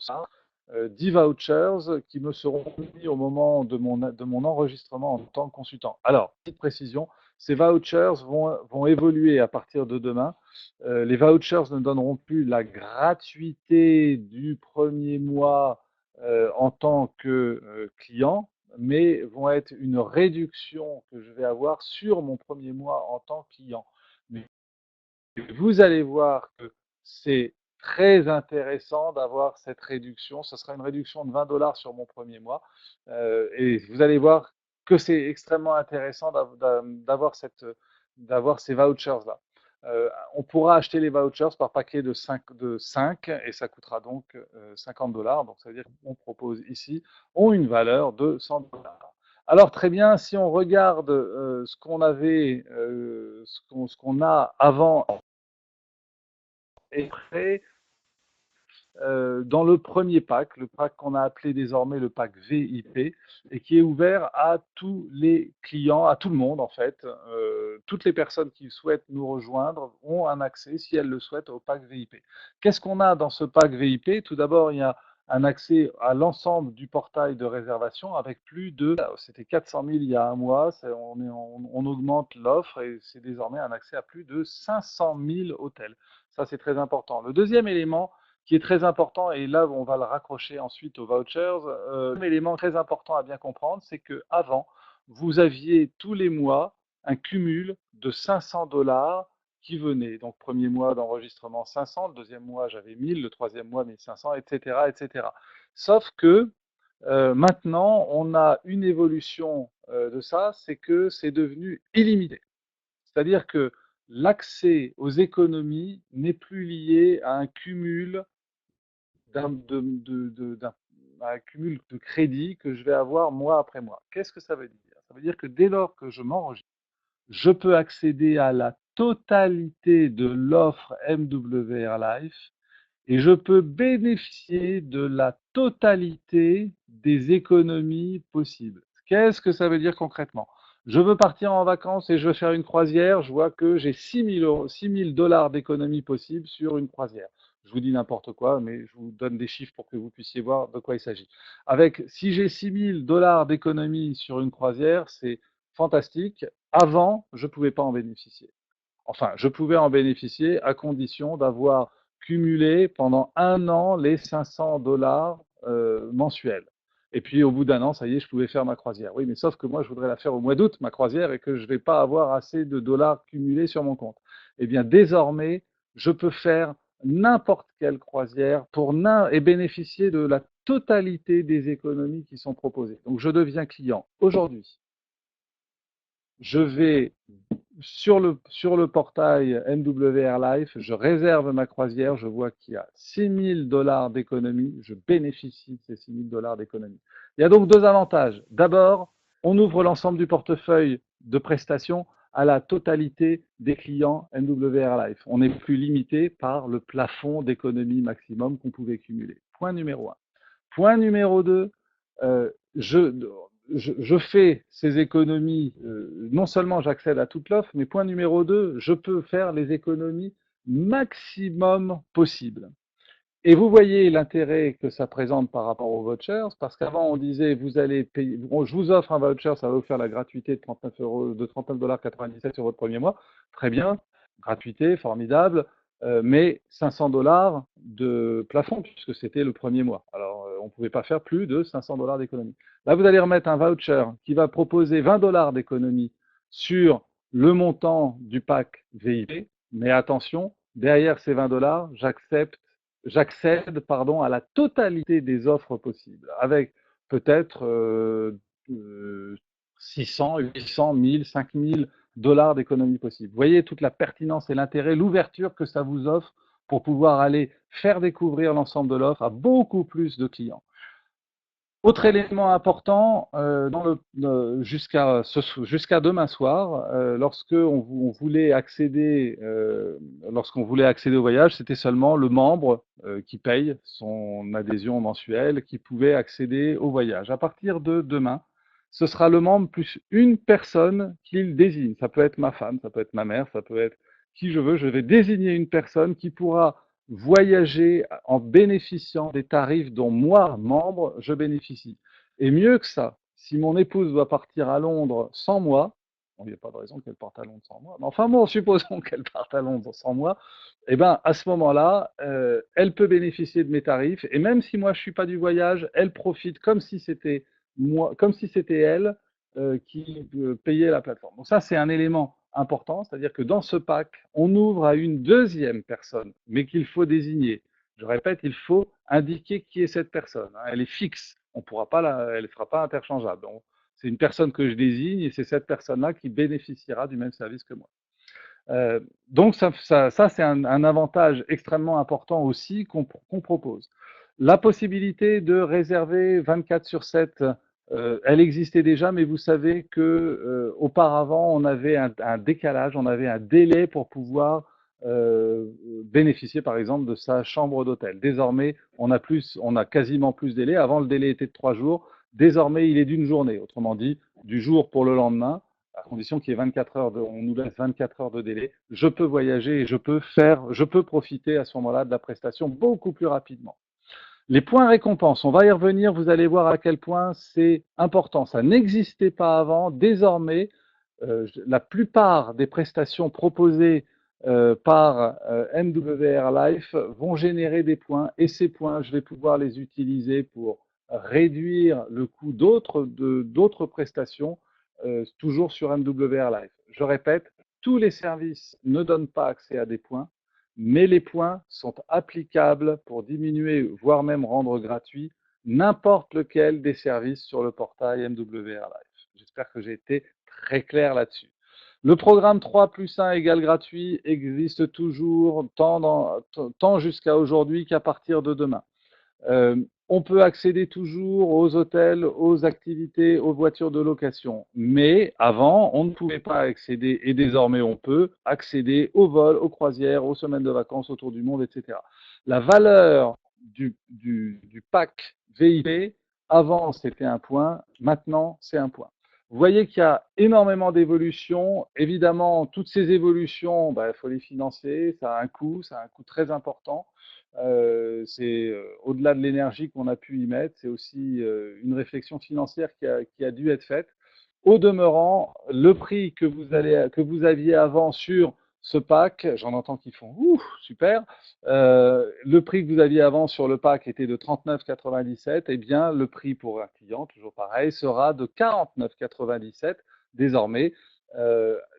10 vouchers qui me seront mis au moment de mon enregistrement en tant que consultant. Alors, petite précision, ces vouchers vont évoluer à partir de demain. Les vouchers ne donneront plus la gratuité du premier mois en tant que client, mais vont être une réduction que je vais avoir sur mon premier mois en tant que client. Mais vous allez voir que c'est très intéressant d'avoir cette réduction. Ce sera une réduction de 20 $ sur mon premier mois. Et vous allez voir que c'est extrêmement intéressant d'avoir ces vouchers-là. On pourra acheter les vouchers par paquet de 5 et ça coûtera donc 50 $. Donc ça veut dire qu'on propose ici ont une valeur de 100 $. Alors très bien, si on regarde ce qu'on avait, ce qu'on a avant et après, dans le premier pack, le pack qu'on a appelé désormais le pack VIP, et qui est ouvert à tous les clients, à tout le monde en fait. Toutes les personnes qui souhaitent nous rejoindre ont un accès, si elles le souhaitent, au pack VIP. Qu'est-ce qu'on a dans ce pack VIP? Tout d'abord, il y a un accès à l'ensemble du portail de réservation avec plus de, c'était 400 000 il y a un mois, on augmente l'offre et c'est désormais un accès à plus de 500 000 hôtels. Ça, c'est très important. Le deuxième élément qui est très important, et là on va le raccrocher ensuite aux vouchers, un élément très important à bien comprendre, c'est que avant vous aviez tous les mois un cumul de 500 $ qui venait. Donc premier mois d'enregistrement 500, le deuxième mois j'avais 1000, le troisième mois 1500, etc., etc. Sauf que maintenant on a une évolution de ça, c'est que c'est devenu illimité. C'est-à-dire que l'accès aux économies n'est plus lié à un cumul d'un cumul de crédits que je vais avoir mois après mois. Qu'est-ce que ça veut dire? Ça veut dire que dès lors que je m'enregistre, je peux accéder à la totalité de l'offre MWR Life et je peux bénéficier de la totalité des économies possibles. Qu'est-ce que ça veut dire concrètement? Je veux partir en vacances et je veux faire une croisière, je vois que j'ai 6 000 $ d'économies possibles sur une croisière. Je vous dis n'importe quoi, mais je vous donne des chiffres pour que vous puissiez voir de quoi il s'agit. Si j'ai 6 000 $ d'économie sur une croisière, c'est fantastique. Avant, je ne pouvais pas en bénéficier. Enfin, je pouvais en bénéficier à condition d'avoir cumulé pendant un an les 500 $ mensuels. Et puis, au bout d'un an, ça y est, je pouvais faire ma croisière. Oui, mais sauf que moi, je voudrais la faire au mois d'août, ma croisière, et que je ne vais pas avoir assez de dollars cumulés sur mon compte. Eh bien, désormais, je peux faire n'importe quelle croisière et bénéficier de la totalité des économies qui sont proposées. Donc, je deviens client aujourd'hui. Je vais sur le portail MWR Life, je réserve ma croisière, je vois qu'il y a 6 000 $ d'économie, je bénéficie de ces 6 000 $ d'économie. Il y a donc deux avantages. D'abord, on ouvre l'ensemble du portefeuille de prestations à la totalité des clients MWR Life. On n'est plus limité par le plafond d'économie maximum qu'on pouvait cumuler. Point numéro un. Point numéro deux, euh, je, je fais ces économies, non seulement j'accède à toute l'offre, mais point numéro deux, je peux faire les économies maximum possible. Et vous voyez l'intérêt que ça présente par rapport aux vouchers, parce qu'avant on disait vous allez payer, bon, je vous offre un voucher, ça va vous faire la gratuité de 39 euros, de 39,97 $ sur votre premier mois. Très bien, gratuité, formidable, mais 500 $ de plafond puisque c'était le premier mois. Alors on ne pouvait pas faire plus de 500 $ d'économie. Là vous allez remettre un voucher qui va proposer 20 $ d'économie sur le montant du pack VIP, mais attention, derrière ces 20 $, j'accède à la totalité des offres possibles, avec peut-être 600, 800, 1000, 5000 $ d'économie possible. Vous voyez toute la pertinence et l'intérêt, l'ouverture que ça vous offre pour pouvoir aller faire découvrir l'ensemble de l'offre à beaucoup plus de clients. Autre élément important, jusqu'à demain soir, lorsqu'on voulait accéder au voyage, c'était seulement le membre qui paye son adhésion mensuelle qui pouvait accéder au voyage. À partir de demain, ce sera le membre plus une personne qu'il désigne. Ça peut être ma femme, ça peut être ma mère, ça peut être qui je veux. Je vais désigner une personne qui pourra voyager en bénéficiant des tarifs dont moi, membre, je bénéficie. Et mieux que ça, si mon épouse doit partir à Londres sans moi, bon, il n'y a pas de raison qu'elle parte à Londres sans moi, mais enfin bon, supposons qu'elle parte à Londres sans moi, et ben à ce moment-là, elle peut bénéficier de mes tarifs, et même si moi je suis pas du voyage, elle profite comme si c'était moi, comme si c'était elle qui payait la plateforme. Donc ça, c'est un élément important, c'est-à-dire que dans ce pack, on ouvre à une deuxième personne, mais qu'il faut désigner. Je répète, il faut indiquer qui est cette personne. Elle est fixe, elle ne sera pas interchangeable. C'est une personne que je désigne et c'est cette personne-là qui bénéficiera du même service que moi. Donc ça c'est un avantage extrêmement important aussi qu'on propose. La possibilité de réserver 24/7, elle existait déjà, mais vous savez que auparavant on avait un décalage, on avait un délai pour pouvoir bénéficier par exemple de sa chambre d'hôtel. Désormais, on a quasiment plus de délai. Avant, le délai était de 3 jours. Désormais, il est d'une journée. Autrement dit, du jour pour le lendemain, à condition qu'il y ait 24 heures on nous laisse 24 heures de délai, je peux voyager et je peux profiter à ce moment-là de la prestation beaucoup plus rapidement. Les points récompenses, on va y revenir, vous allez voir à quel point c'est important. Ça n'existait pas avant. Désormais, la plupart des prestations proposées par MWR Life vont générer des points et ces points, je vais pouvoir les utiliser pour réduire le coût d'autres prestations, toujours sur MWR Life. Je répète, tous les services ne donnent pas accès à des points, mais les points sont applicables pour diminuer, voire même rendre gratuit, n'importe lequel des services sur le portail MWR Life. J'espère que j'ai été très clair là-dessus. Le programme 3 plus 1 égale gratuit existe toujours, tant jusqu'à aujourd'hui qu'à partir de demain. On peut accéder toujours aux hôtels, aux activités, aux voitures de location. Mais avant, on ne pouvait pas accéder, et désormais on peut accéder aux vols, aux croisières, aux semaines de vacances autour du monde, etc. La valeur du pack VIP, avant c'était un point, maintenant c'est un point. Vous voyez qu'il y a énormément d'évolutions. Évidemment, toutes ces évolutions, il faut les financer. Ça a un coût très important. C'est au-delà de l'énergie qu'on a pu y mettre, c'est aussi une réflexion financière qui a dû être faite. Au demeurant, le prix que vous aviez avant sur ce pack, j'en entends qui font ouf, super. Le prix que vous aviez avant sur le pack était de 39,97. Eh bien, le prix pour un client, toujours pareil, sera de 49,97 désormais.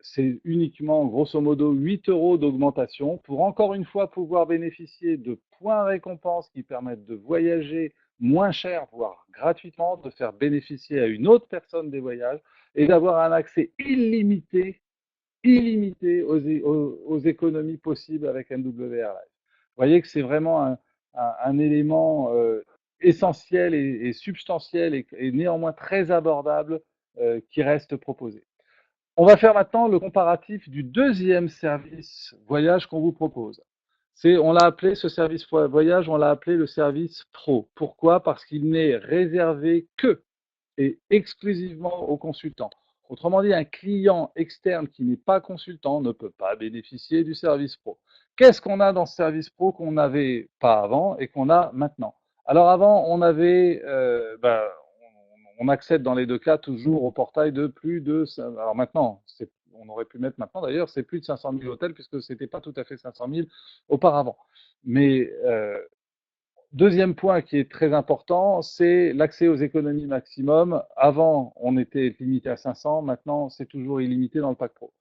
C'est uniquement, grosso modo, 8 euros d'augmentation pour encore une fois pouvoir bénéficier de points récompenses qui permettent de voyager moins cher, voire gratuitement, de faire bénéficier à une autre personne des voyages et d'avoir un accès illimité aux économies possibles avec NWR Live. Vous voyez que c'est vraiment un élément essentiel et substantiel et néanmoins très abordable qui reste proposé. On va faire maintenant le comparatif du deuxième service voyage qu'on vous propose. On l'a appelé, ce service voyage, on l'a appelé le service pro. Pourquoi? Parce qu'il n'est réservé que et exclusivement aux consultants. Autrement dit, un client externe qui n'est pas consultant ne peut pas bénéficier du service pro. Qu'est-ce qu'on a dans ce service pro qu'on n'avait pas avant et qu'on a maintenant? Alors avant, on avait, on accède dans les deux cas toujours au portail de plus de, alors maintenant, on aurait pu mettre maintenant d'ailleurs, c'est plus de 500 000 hôtels puisque c'était pas tout à fait 500 000 auparavant. Mais deuxième point qui est très important, c'est l'accès aux économies maximum. Avant, on était limité à 500, maintenant c'est toujours illimité dans le pack pro.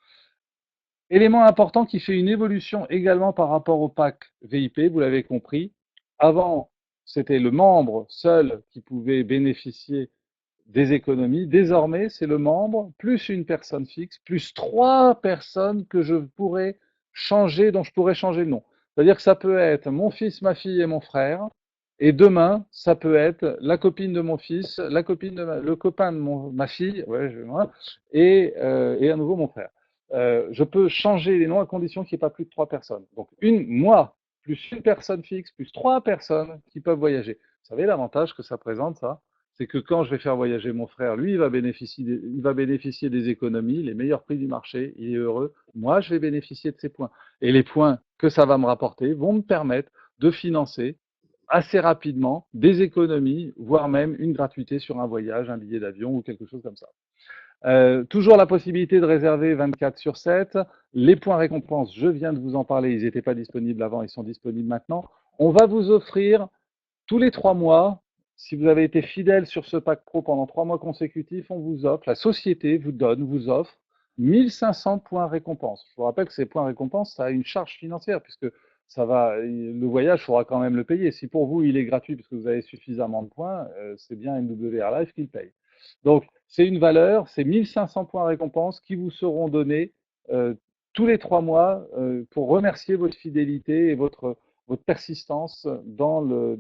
Élément important qui fait une évolution également par rapport au pack VIP, vous l'avez compris. Avant, c'était le membre seul qui pouvait bénéficier des économies. Désormais, c'est le membre plus une personne fixe, plus 3 personnes que je pourrais changer, dont je pourrais changer le nom. C'est-à-dire que ça peut être mon fils, ma fille et mon frère. Et demain, ça peut être la copine de mon fils, la copine de le copain de ma fille, ouais, moi, et à nouveau mon frère. Je peux changer les noms à condition qu'il n'y ait pas plus de 3 personnes. Donc moi, plus une personne fixe, plus 3 personnes qui peuvent voyager. Vous savez l'avantage que ça présente, ça? C'est que quand je vais faire voyager mon frère, lui, il va bénéficier des économies, les meilleurs prix du marché, il est heureux. Moi, je vais bénéficier de ces points. Et les points que ça va me rapporter vont me permettre de financer assez rapidement des économies, voire même une gratuité sur un voyage, un billet d'avion ou quelque chose comme ça. Toujours la possibilité de réserver 24/7. Les points récompenses, je viens de vous en parler, ils n'étaient pas disponibles avant, ils sont disponibles maintenant. On va vous offrir tous les 3 mois, si vous avez été fidèle sur ce pack pro pendant 3 mois consécutifs, on vous offre, la société vous offre 1500 points récompenses. Je vous rappelle que ces points récompenses, ça a une charge financière puisque le voyage, il faudra quand même le payer. Si pour vous, il est gratuit parce que vous avez suffisamment de points, c'est bien NWR Live qui le paye. Donc, c'est une valeur, c'est 1500 points récompenses qui vous seront donnés tous les 3 mois pour remercier votre fidélité et votre persistance dans le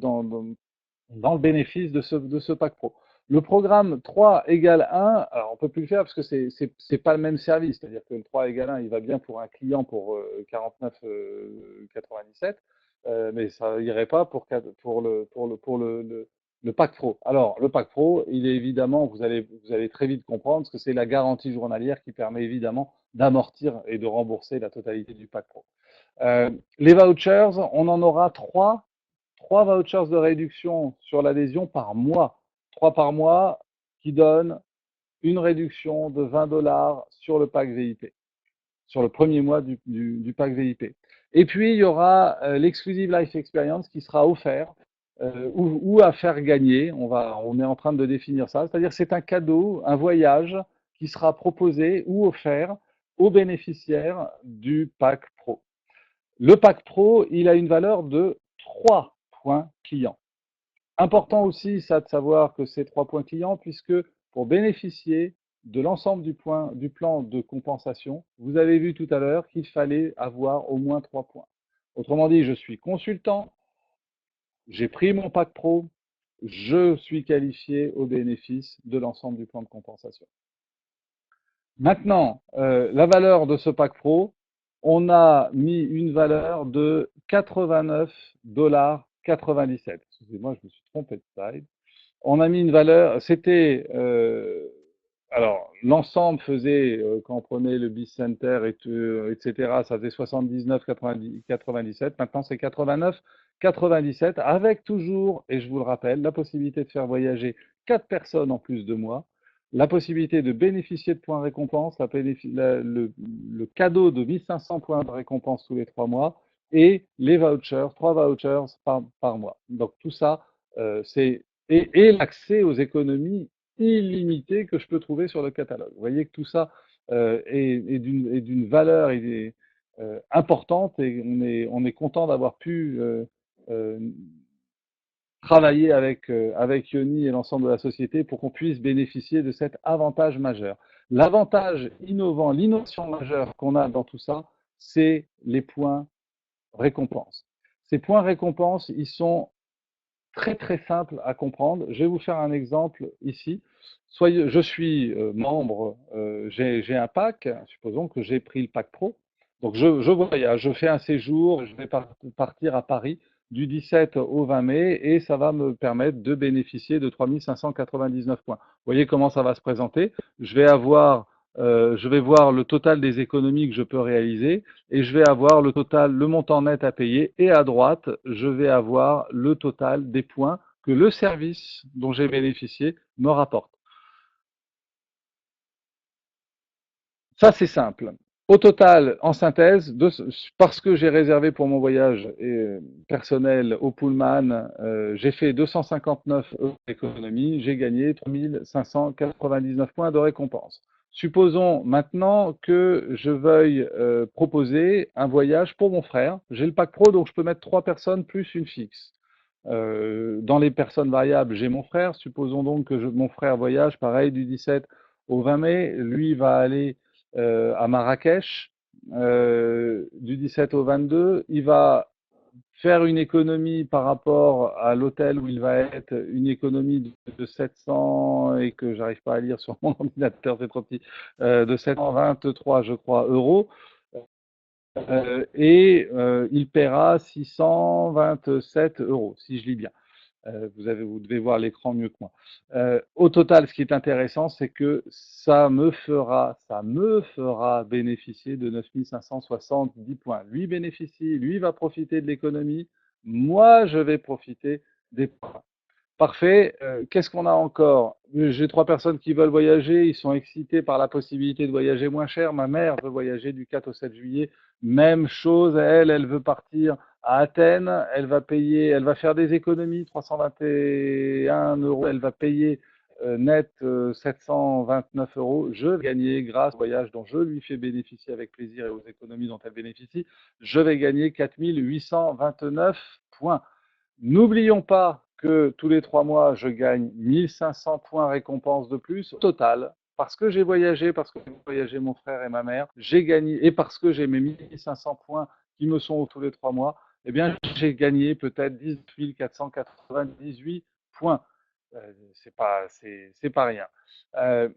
bénéfice de ce pack pro. Le programme 3 égale 1, alors on ne peut plus le faire parce que c'est pas le même service, c'est-à-dire que le 3 égale 1, il va bien pour un client pour 49,97, mais ça irait pas pour le pack pro. Alors, le pack pro, il est évidemment, vous allez très vite comprendre, que c'est la garantie journalière qui permet évidemment d'amortir et de rembourser la totalité du pack pro. Les vouchers, on en aura 3 vouchers de réduction sur l'adhésion par mois. 3 par mois qui donnent une réduction de 20 $ sur le pack VIP, sur le premier mois du pack VIP. Et puis, il y aura l'Exclusive Life Experience qui sera offert ou à faire gagner. On est en train de définir ça. C'est-à-dire c'est un cadeau, un voyage qui sera proposé ou offert aux bénéficiaires du pack pro. Le pack pro, il a une valeur de 3 points clients. Important aussi, ça, de savoir que c'est 3 points clients, puisque pour bénéficier de l'ensemble du plan de compensation, vous avez vu tout à l'heure qu'il fallait avoir au moins 3 points. Autrement dit, je suis consultant, j'ai pris mon pack pro, je suis qualifié au bénéfice de l'ensemble du plan de compensation. Maintenant, la valeur de ce pack pro, on a mis une valeur de 89,97 $. Excusez-moi, je me suis trompé de slide. On a mis une valeur, c'était Alors, l'ensemble faisait, quand on prenait le Biz Center etc., ça faisait 79, 90, 97. Maintenant, c'est 89, 97, avec toujours, et je vous le rappelle, la possibilité de faire voyager 4 personnes en plus de moi, la possibilité de bénéficier de points récompenses, le cadeau de 1500 points de récompense tous les 3 mois, et les vouchers, 3 vouchers par mois. Donc, tout ça, et l'accès aux économies illimité que je peux trouver sur le catalogue. Vous voyez que tout ça est d'une valeur importante, et on est content d'avoir pu euh, travailler avec Yoni et l'ensemble de la société pour qu'on puisse bénéficier de cet avantage majeur. L'avantage innovant, l'innovation majeure qu'on a dans tout ça, c'est les points récompenses. Ces points récompenses, ils sont très très simple à comprendre. Je vais vous faire un exemple ici. Soyez, je suis membre, j'ai un pack, supposons que j'ai pris le pack pro. Donc je voyage, je fais un séjour, je vais partir à Paris du 17 au 20 mai et ça va me permettre de bénéficier de 3599 points. Vous voyez comment ça va se présenter. Je vais voir le total des économies que je peux réaliser et je vais avoir le total, le montant net à payer, et à droite, je vais avoir le total des points que le service dont j'ai bénéficié me rapporte. Ça, c'est simple. Au total, en synthèse, parce que j'ai réservé pour mon voyage personnel au Pullman, j'ai fait 259 € d'économie, j'ai gagné 3599 points de récompense. Supposons maintenant que je veuille proposer un voyage pour mon frère. J'ai le pack pro, donc je peux mettre 3 personnes plus une fixe. Dans les personnes variables, j'ai mon frère. Supposons donc que mon frère voyage, pareil, du 17 au 20 mai. Lui va aller à Marrakech du 17 au 22. Il va faire une économie par rapport à l'hôtel où il va être, une économie de 700, et que j'arrive pas à lire sur mon ordinateur, c'est trop petit, de 723, je crois, euros. Il paiera 627 €, si je lis bien. Vous devez voir l'écran mieux que moi. Au total, ce qui est intéressant, c'est que ça me fera bénéficier de 9570 points. Lui bénéficie, lui va profiter de l'économie, moi je vais profiter des points. Parfait. Qu'est-ce qu'on a encore? J'ai 3 personnes qui veulent voyager. Ils sont excités par la possibilité de voyager moins cher. Ma mère veut voyager du 4 au 7 juillet. Même chose, elle veut partir à Athènes. Elle va payer, elle va faire des économies, 321 €. Elle va payer net 729 €. Je vais gagner, grâce au voyage dont je lui fais bénéficier avec plaisir et aux économies dont elle bénéficie, je vais gagner 4829 points. N'oublions pas que tous les 3 mois, je gagne 1500 points récompense de plus au total. Parce que j'ai voyagé, parce que j'ai voyagé mon frère et ma mère, j'ai gagné, et parce que j'ai mes 1500 points qui me sont tous les 3 mois, eh bien, j'ai gagné peut-être 18 498 points. C'est pas rien. Euh,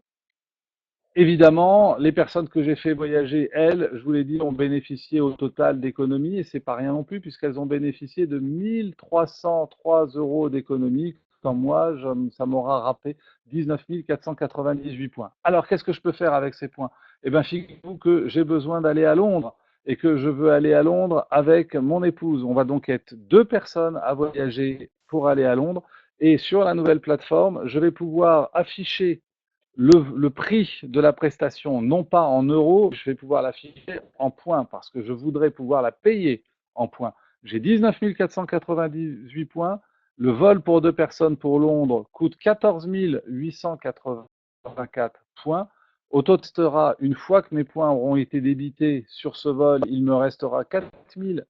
Évidemment, les personnes que j'ai fait voyager, elles, je vous l'ai dit, ont bénéficié au total d'économies, et c'est pas rien non plus, puisqu'elles ont bénéficié de 1303 € d'économies, quand moi, ça m'aura rappelé 19 498 points. Alors, qu'est-ce que je peux faire avec ces points? Eh bien, figurez-vous que j'ai besoin d'aller à Londres, et que je veux aller à Londres avec mon épouse. On va donc être 2 personnes à voyager pour aller à Londres, et sur la nouvelle plateforme, je vais pouvoir afficher le prix de la prestation, non pas en euros, je vais pouvoir l'afficher en points parce que je voudrais pouvoir la payer en points. J'ai 19 498 points. Le vol pour 2 personnes pour Londres coûte 14 884 points. Au total, une fois que mes points auront été débités sur ce vol, il me restera 4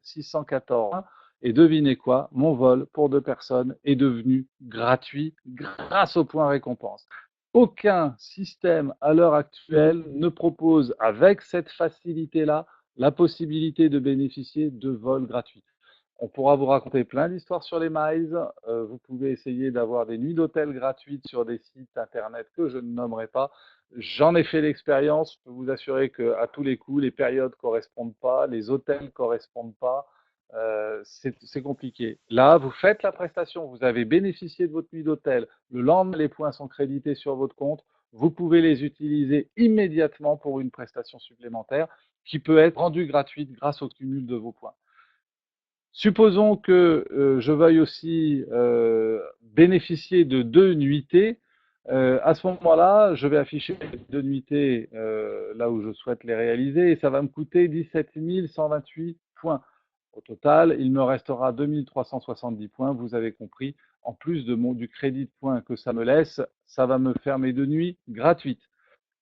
614 points. Et devinez quoi, mon vol pour 2 personnes est devenu gratuit grâce aux points récompenses. Aucun système à l'heure actuelle ne propose avec cette facilité-là la possibilité de bénéficier de vols gratuits. On pourra vous raconter plein d'histoires sur les miles. Vous pouvez essayer d'avoir des nuits d'hôtel gratuites sur des sites internet que je ne nommerai pas. J'en ai fait l'expérience. Je peux vous assurer qu'à tous les coups, les périodes ne correspondent pas, les hôtels ne correspondent pas. C'est compliqué. Là, vous faites la prestation, vous avez bénéficié de votre nuit d'hôtel. Le lendemain, les points sont crédités sur votre compte. vous pouvez les utiliser immédiatement pour une prestation supplémentaire qui peut être rendue gratuite grâce au cumul de vos points. Supposons que je veuille aussi bénéficier de 2 nuitées. À ce moment-là, je vais afficher 2 nuitées là où je souhaite les réaliser et ça va me coûter 17 128 points. Au total, il me restera 2370 points, vous avez compris. En plus du crédit de points que ça me laisse, ça va me faire mes 2 nuits gratuites.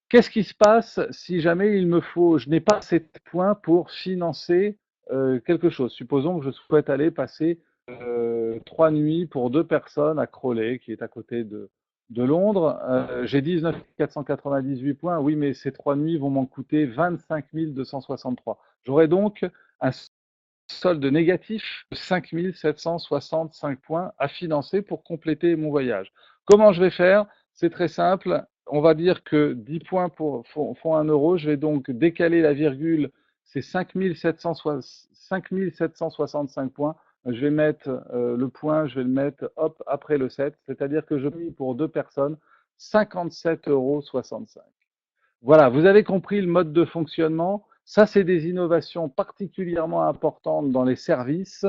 Qu'est-ce qui se passe si jamais je n'ai pas assez de points pour financer quelque chose? Supposons que je souhaite aller passer 3 nuits pour 2 personnes à Crawley, qui est à côté de Londres. J'ai 19 498 points. Oui, mais ces 3 nuits vont m'en coûter 25 263. J'aurai donc un solde négatif de 5 765 points à financer pour compléter mon voyage. Comment je vais faire? C'est très simple. On va dire que 10 points font 1 euro. Je vais donc décaler la virgule. C'est 5 765 points. Je vais mettre le point, je vais le mettre hop après le 7. C'est-à-dire que je paye pour 2 personnes 57,65 euros. Voilà, vous avez compris le mode de fonctionnement. Ça, c'est des innovations particulièrement importantes dans les services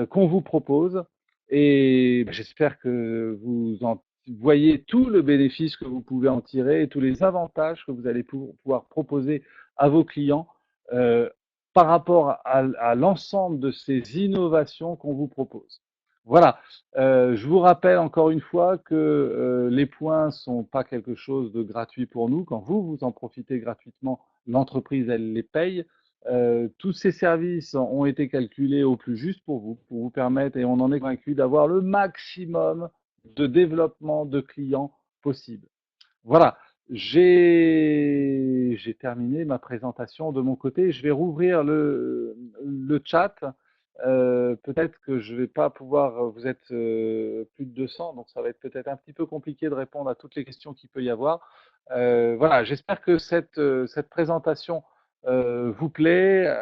qu'on vous propose. Et j'espère que vous en voyez tout le bénéfice que vous pouvez en tirer et tous les avantages que vous allez pouvoir proposer à vos clients euh, par rapport à l'ensemble de ces innovations qu'on vous propose. Voilà. Je vous rappelle encore une fois que les points sont pas quelque chose de gratuit pour nous. Quand vous en profitez gratuitement, l'entreprise, elle les paye. Tous ces services ont été calculés au plus juste pour vous permettre, et on en est convaincu, d'avoir le maximum de développement de clients possible. Voilà, j'ai terminé ma présentation de mon côté. Je vais rouvrir le chat. Peut-être que je vais pas pouvoir, vous êtes plus de 200, donc ça va être peut-être un petit peu compliqué de répondre à toutes les questions qu'il peut y avoir. Voilà, j'espère que cette présentation vous plaît.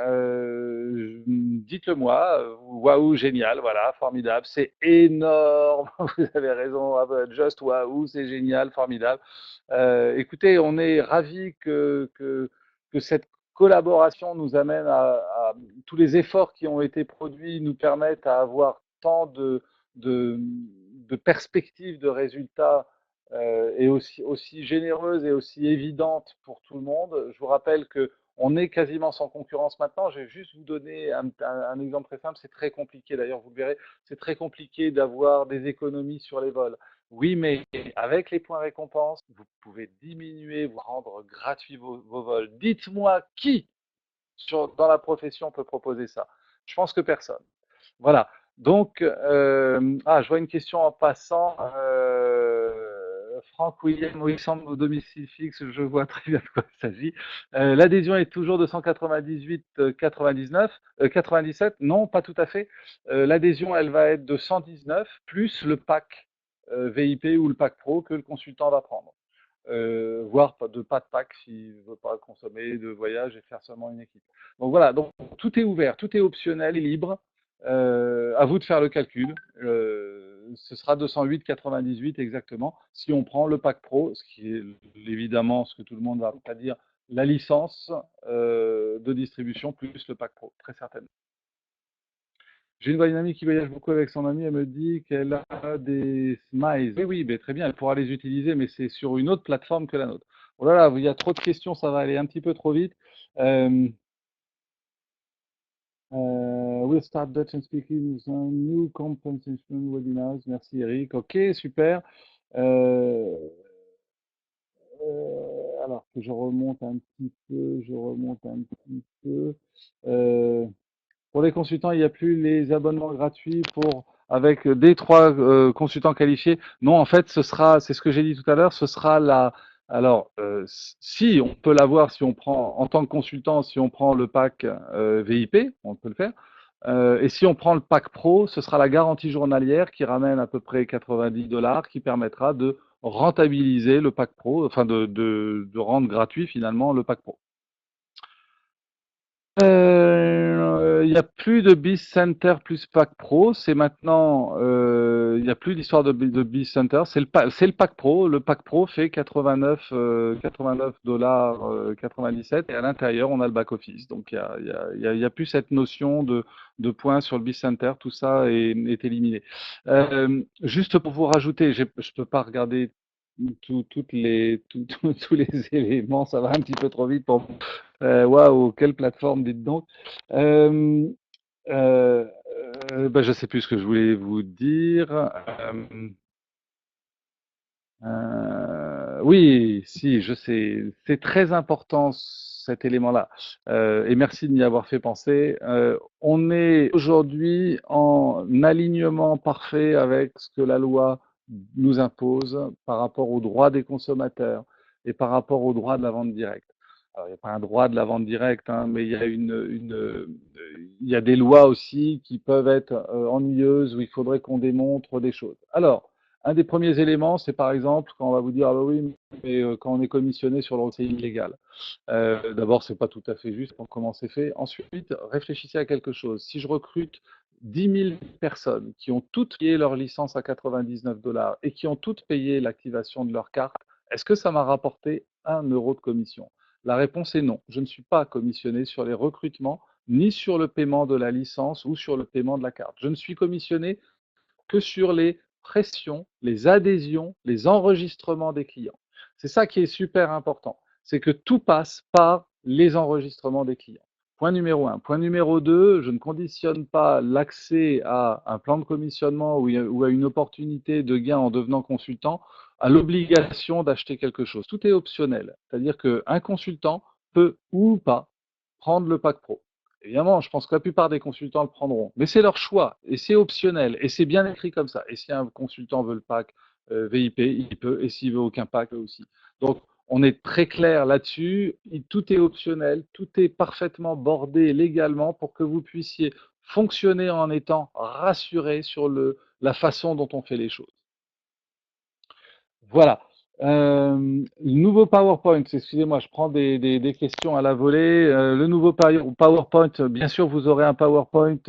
Dites-le moi. Waouh, génial, voilà, formidable, c'est énorme. Vous avez raison, just waouh, c'est génial, formidable. Écoutez, on est ravis que cette collaboration nous amène tous les efforts qui ont été produits nous permettent à avoir tant de, de perspectives de résultats et aussi généreuses et aussi évidentes pour tout le monde. Je vous rappelle que on est quasiment sans concurrence maintenant. Je vais juste vous donner un exemple très simple. C'est très compliqué, d'ailleurs, vous le verrez, c'est très compliqué d'avoir des économies sur les vols. Oui, mais avec les points récompenses, vous pouvez diminuer, vous rendre gratuit vos vols. Dites-moi qui dans la profession peut proposer ça. Je pense que personne. Voilà. Donc, je vois une question en passant. Franck William, oui, semble au domicile fixe, je vois très bien de quoi il s'agit. L'adhésion est toujours de 198, 99, 97. Non, pas tout à fait. L'adhésion, elle va être de 119 plus le pack VIP ou le pack pro que le consultant va prendre. Voire pas de pack s'il ne veut pas consommer de voyage et faire seulement une équipe. Donc voilà, donc tout est ouvert, tout est optionnel et libre. À vous de faire le calcul. Ce sera 208,98 exactement si on prend le pack pro, ce qui est évidemment ce que tout le monde va pas dire, la licence de distribution plus le pack pro, très certainement. J'ai une amie qui voyage beaucoup avec son ami, elle me dit qu'elle a des Smiles. Oui, oui, mais très bien, elle pourra les utiliser, mais c'est sur une autre plateforme que la nôtre. Oh là là, il y a trop de questions, ça va aller un petit peu trop vite. We'll start Dutch and speaking with new compensation webinars. Merci Eric. Ok, super. Alors que je remonte un petit peu, pour les consultants, il n'y a plus les abonnements gratuits avec des 3 consultants qualifiés. Non, en fait, c'est ce que j'ai dit tout à l'heure, ce sera alors, si on peut l'avoir, si on prend en tant que consultant, si on prend le pack VIP, on peut le faire. Et si on prend le pack pro, ce sera la garantie journalière qui ramène à peu près 90 dollars, qui permettra de rentabiliser le pack pro, enfin de rendre gratuit finalement le pack pro. Il n'y a plus de Biz Center plus Pack Pro, c'est maintenant il n'y a plus d'histoire de BeCenter. C'est le pack Pro. Le pack Pro fait 89 dollars 97 et à l'intérieur on a le back office. Donc il y a plus cette notion de points sur le BeCenter. Tout ça est éliminé. Juste pour vous rajouter, je peux pas regarder tous les éléments. Ça va un petit peu trop vite pour moi. Waouh, quelle plateforme, dites donc. Euh, euh, je sais plus ce que je voulais vous dire. Oui, si, je sais. C'est très important cet élément-là. Et merci de m'y avoir fait penser. On est aujourd'hui en alignement parfait avec ce que la loi nous impose par rapport aux droits des consommateurs et par rapport aux droits de la vente directe. Alors, il n'y a pas un droit de la vente directe, hein, mais il y a il y a des lois aussi qui peuvent être ennuyeuses où il faudrait qu'on démontre des choses. Alors, un des premiers éléments, c'est par exemple quand on va vous dire, ah bah oui, mais quand on est commissionné sur le c'est illégal. D'abord, c'est pas tout à fait juste pour comment c'est fait. Ensuite, réfléchissez à quelque chose. Si je recrute 10 000 personnes qui ont toutes payé leur licence à 99 dollars et qui ont toutes payé l'activation de leur carte, est-ce que ça m'a rapporté 1 euro de commission? La réponse est non. Je ne suis pas commissionné sur les recrutements, ni sur le paiement de la licence ou sur le paiement de la carte. Je ne suis commissionné que sur les pressions, les adhésions, les enregistrements des clients. C'est ça qui est super important. C'est que tout passe par les enregistrements des clients. Point numéro un. Point numéro deux, je ne conditionne pas l'accès à un plan de commissionnement ou à une opportunité de gain en devenant consultant à l'obligation d'acheter quelque chose. Tout est optionnel. C'est-à-dire qu'un consultant peut ou pas prendre le pack pro. Évidemment, je pense que la plupart des consultants le prendront, mais c'est leur choix et c'est optionnel et c'est bien écrit comme ça. Et si un consultant veut le pack VIP, il peut, et s'il veut aucun pack, aussi. Donc, on est très clair là-dessus. Tout est optionnel, tout est parfaitement bordé légalement pour que vous puissiez fonctionner en étant rassuré sur la façon dont on fait les choses. Voilà. Nouveau PowerPoint, excusez-moi, je prends des questions à la volée. Le nouveau PowerPoint, bien sûr, vous aurez un PowerPoint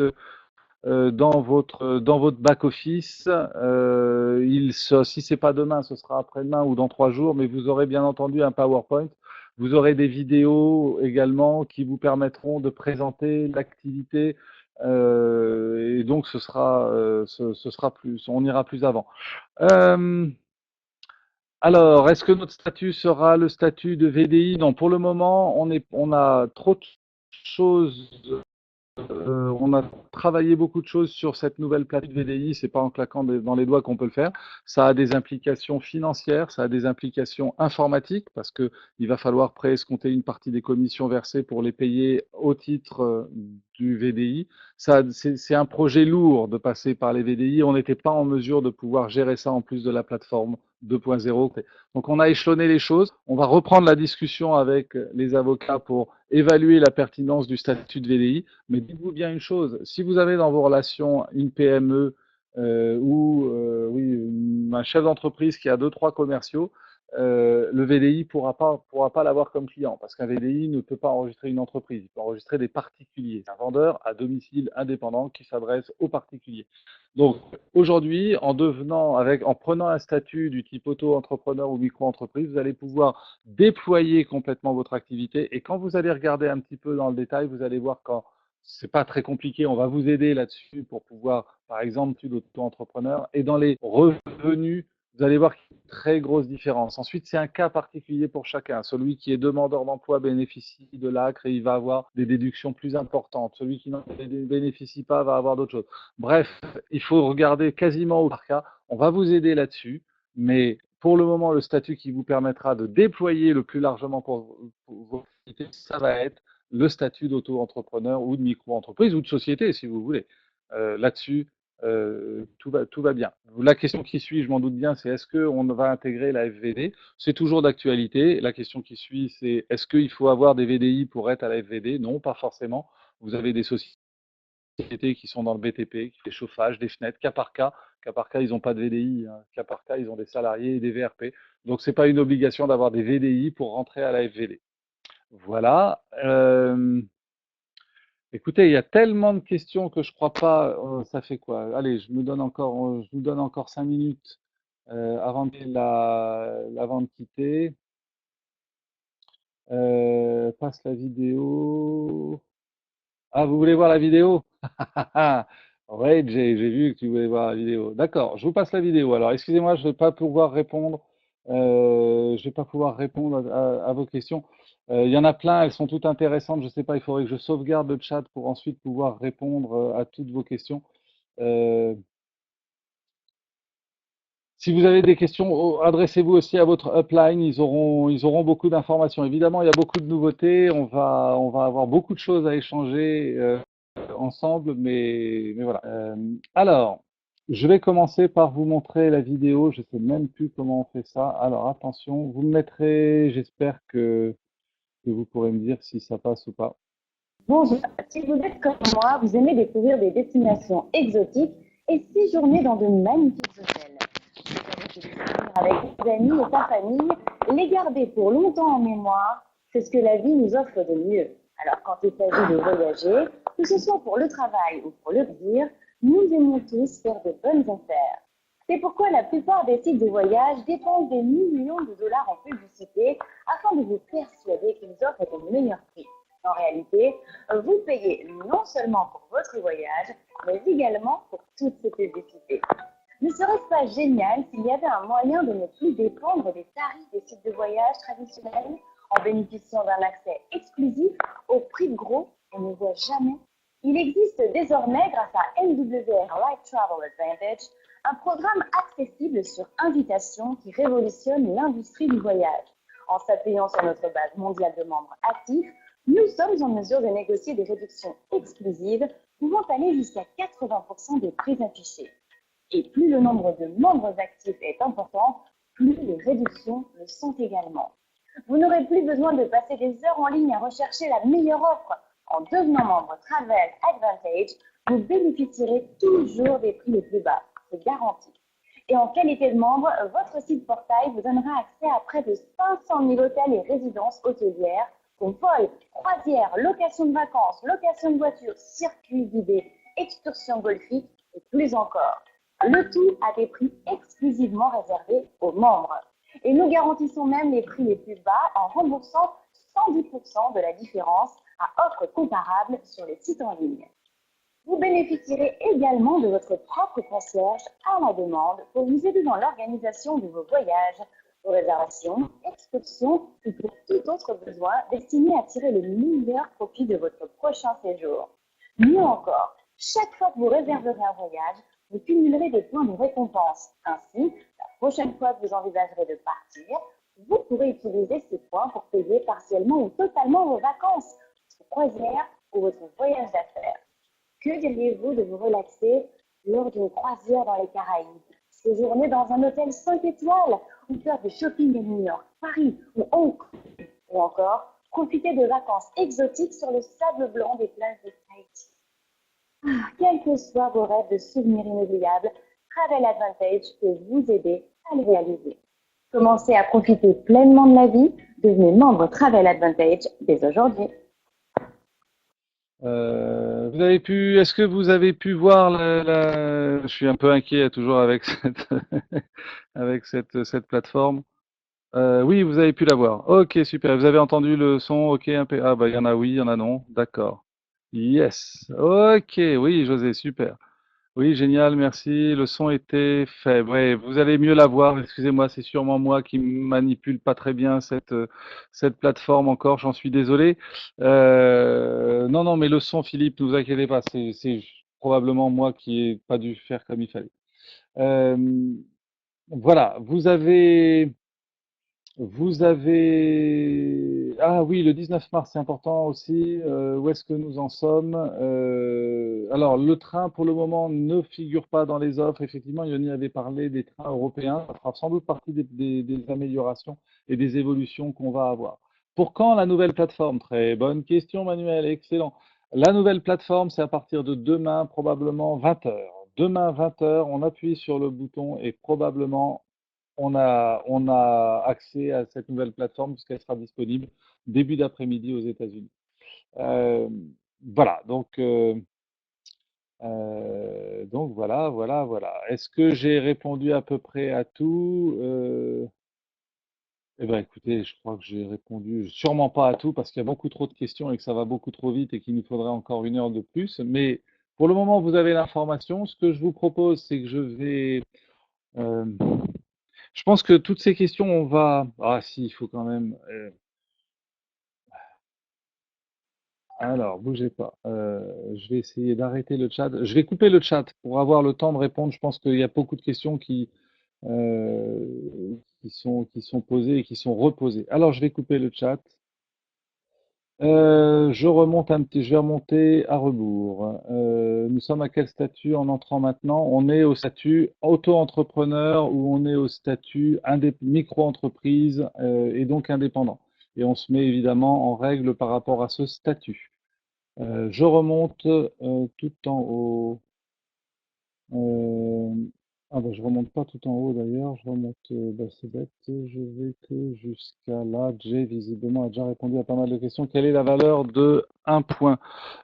dans votre back-office. Si c'est pas demain, ce sera après-demain ou dans 3 jours, mais vous aurez bien entendu un PowerPoint. Vous aurez des vidéos également qui vous permettront de présenter l'activité. Et donc, ce sera plus, on ira plus avant. Alors, est-ce que notre statut sera le statut de VDI? Non, pour le moment, on a trop de choses. On a travaillé beaucoup de choses sur cette nouvelle plateforme VDI. C'est pas en claquant dans les doigts qu'on peut le faire. Ça a des implications financières, ça a des implications informatiques parce que il va falloir préescompter une partie des commissions versées pour les payer au titre du VDI. C'est un projet lourd de passer par les VDI. On n'était pas en mesure de pouvoir gérer ça en plus de la plateforme 2.0. Donc on a échelonné les choses. On va reprendre la discussion avec les avocats pour évaluer la pertinence du statut de VDI. Mais dites-vous bien une chose, si vous avez dans vos relations une PME ou oui, un chef d'entreprise qui a 2, 3 commerciaux, le VDI pourra pas l'avoir comme client parce qu'un VDI ne peut pas enregistrer une entreprise, il peut enregistrer des particuliers, un vendeur à domicile indépendant qui s'adresse aux particuliers. Donc aujourd'hui, en prenant un statut du type auto-entrepreneur ou micro-entreprise, vous allez pouvoir déployer complètement votre activité et quand vous allez regarder un petit peu dans le détail, vous allez voir quand c'est pas très compliqué, on va vous aider là-dessus pour pouvoir, par exemple, tu d'auto-entrepreneur et dans les revenus, vous allez voir qu'il y a une très grosse différence. Ensuite, c'est un cas particulier pour chacun. Celui qui est demandeur d'emploi bénéficie de l'ACRE et il va avoir des déductions plus importantes. Celui qui n'en bénéficie pas va avoir d'autres choses. Bref, il faut regarder quasiment au par cas. On va vous aider là-dessus, mais pour le moment, le statut qui vous permettra de déployer le plus largement pour vos activités, ça va être le statut d'auto-entrepreneur ou de micro-entreprise ou de société, si vous voulez. Là-dessus, tout va bien. La question qui suit, je m'en doute bien, c'est est-ce qu'on va intégrer la FVD? C'est toujours d'actualité. La question qui suit, c'est est-ce qu'il faut avoir des VDI pour être à la FVD? Non, pas forcément. Vous avez des sociétés qui sont dans le BTP, qui font des chauffages, des fenêtres, cas par cas. Cas par cas, ils n'ont pas de VDI. Hein. Cas par cas, ils ont des salariés et des VRP. Donc, ce n'est pas une obligation d'avoir des VDI pour rentrer à la FVD. Voilà. Écoutez, il y a tellement de questions que je crois pas. Ça fait quoi? Allez, je vous donne encore 5 minutes avant de quitter. Passe la vidéo. Ah, vous voulez voir la vidéo? Ouais, j'ai vu que tu voulais voir la vidéo. D'accord, je vous passe la vidéo. Alors, excusez-moi, je vais pas pouvoir répondre. Je vais pas pouvoir répondre à vos questions. Il y en a plein, elles sont toutes intéressantes. Je sais pas, il faudrait que je sauvegarde le chat pour ensuite pouvoir répondre à toutes vos questions. Euh, Si vous avez des questions, adressez-vous aussi à votre upline. Ils auront beaucoup d'informations. Évidemment, il y a beaucoup de nouveautés. On va avoir beaucoup de choses à échanger ensemble, mais voilà. Alors, je vais commencer par vous montrer la vidéo. Je sais même plus comment on fait ça. Alors, attention, vous me mettrez. J'espère que vous pourrez me dire si ça passe ou pas. Bonjour, si vous êtes comme moi, vous aimez découvrir des destinations exotiques et séjourner dans de magnifiques hôtels. Vous savez que séjourner avec vos amis et sa famille, les garder pour longtemps en mémoire, c'est ce que la vie nous offre de mieux. Alors quand il s'agit de voyager, que ce soit pour le travail ou pour le plaisir, nous aimons tous faire de bonnes affaires. C'est pourquoi la plupart des sites de voyage dépensent des millions de dollars en publicité afin de vous persuader qu'ils offrent de meilleurs prix. En réalité, vous payez non seulement pour votre voyage, mais également pour toutes ces publicités. Ne serait-ce pas génial s'il y avait un moyen de ne plus dépendre des tarifs des sites de voyage traditionnels en bénéficiant d'un accès exclusif au prix de gros on ne voit jamais? Il existe désormais, grâce à MWR Light Travel Advantage, un programme accessible sur invitation qui révolutionne l'industrie du voyage. En s'appuyant sur notre base mondiale de membres actifs, nous sommes en mesure de négocier des réductions exclusives pouvant aller jusqu'à 80% des prix affichés. Et plus le nombre de membres actifs est important, plus les réductions le sont également. Vous n'aurez plus besoin de passer des heures en ligne à rechercher la meilleure offre. En devenant membre Travel Advantage, vous bénéficierez toujours des prix les plus bas, c'est garanti. Et en qualité de membre, votre site portail vous donnera accès à près de 500 000 hôtels et résidences hôtelières, comme vols, croisières, location de vacances, location de voitures, circuits guidés, excursions golfiques et plus encore. Le tout à des prix exclusivement réservés aux membres. Et nous garantissons même les prix les plus bas en remboursant 110% de la différence à offres comparables sur les sites en ligne. Vous bénéficierez également de votre propre concierge à la demande pour vous aider dans l'organisation de vos voyages, vos réservations, excursions ou pour tout autre besoin destiné à tirer le meilleur profit de votre prochain séjour. Mieux encore, chaque fois que vous réserverez un voyage, vous cumulerez des points de récompense. Ainsi, la prochaine fois que vous envisagerez de partir, vous pourrez utiliser ces points pour payer partiellement ou totalement vos vacances, votre croisière ou votre voyage d'affaires. Que diriez-vous de vous relaxer lors d'une croisière dans les Caraïbes, séjourner dans un hôtel 5 étoiles ou faire du shopping à New York, Paris ou Hong Kong, ou encore profiter de vacances exotiques sur le sable blanc des plages de Tahiti? Quels que soient vos rêves de souvenirs inoubliables, Travel Advantage peut vous aider à les réaliser. Commencez à profiter pleinement de la vie, devenez membre Travel Advantage dès aujourd'hui. Est-ce que vous avez pu voir je suis un peu inquiet toujours avec avec cette plateforme. Oui, vous avez pu la voir. Ok, super. Vous avez entendu le son? Ok, ah bah il y en a oui, il y en a non. D'accord. Yes. Ok, oui, José, super. Oui, génial, merci. Le son était faible. Ouais, vous allez mieux la voir. Excusez-moi, c'est sûrement moi qui manipule pas très bien cette plateforme encore. J'en suis désolé. Non, non, mais le son, Philippe, ne vous inquiétez pas. C'est probablement moi qui ai pas dû faire comme il fallait. Euh, voilà, vous avez... Ah oui, le 19 mars, c'est important aussi. Où est-ce que nous en sommes? Alors, le train, pour le moment, ne figure pas dans les offres. Effectivement, Yoni avait parlé des trains européens. Ça fera sans doute partie des améliorations et des évolutions qu'on va avoir. Pour quand la nouvelle plateforme? Très bonne question, Manuel. Excellent. La nouvelle plateforme, c'est à partir de demain, probablement 20 heures. Demain, 20 heures, on appuie sur le bouton et probablement on a accès à cette nouvelle plateforme puisqu'elle sera disponible début d'après-midi aux États-Unis. Euh, voilà, donc voilà, voilà, voilà. Est-ce que j'ai répondu à peu près à tout? Eh ben, écoutez, je crois que j'ai répondu sûrement pas à tout parce qu'il y a beaucoup trop de questions et que ça va beaucoup trop vite et qu'il nous faudrait encore 1 heure de plus. Mais pour le moment, vous avez l'information. Ce que je vous propose, c'est que euh, je pense que toutes ces questions, on va, ah si, il faut quand même, alors, bougez pas. Je vais essayer d'arrêter le chat. Je vais couper le chat pour avoir le temps de répondre. Je pense qu'il y a beaucoup de questions qui sont posées et qui sont reposées. Alors, je vais couper le chat. Je vais remonter à rebours. Nous sommes à quel statut en entrant maintenant? On est au statut auto-entrepreneur ou on est au statut micro-entreprise et donc indépendant. Et on se met évidemment en règle par rapport à ce statut. Je remonte tout en haut. Euh, ah bah, je remonte pas tout en haut d'ailleurs, je remonte, bah, c'est bête, je vais que jusqu'à là. Jay visiblement a déjà répondu à pas mal de questions. Quelle est la valeur de un point?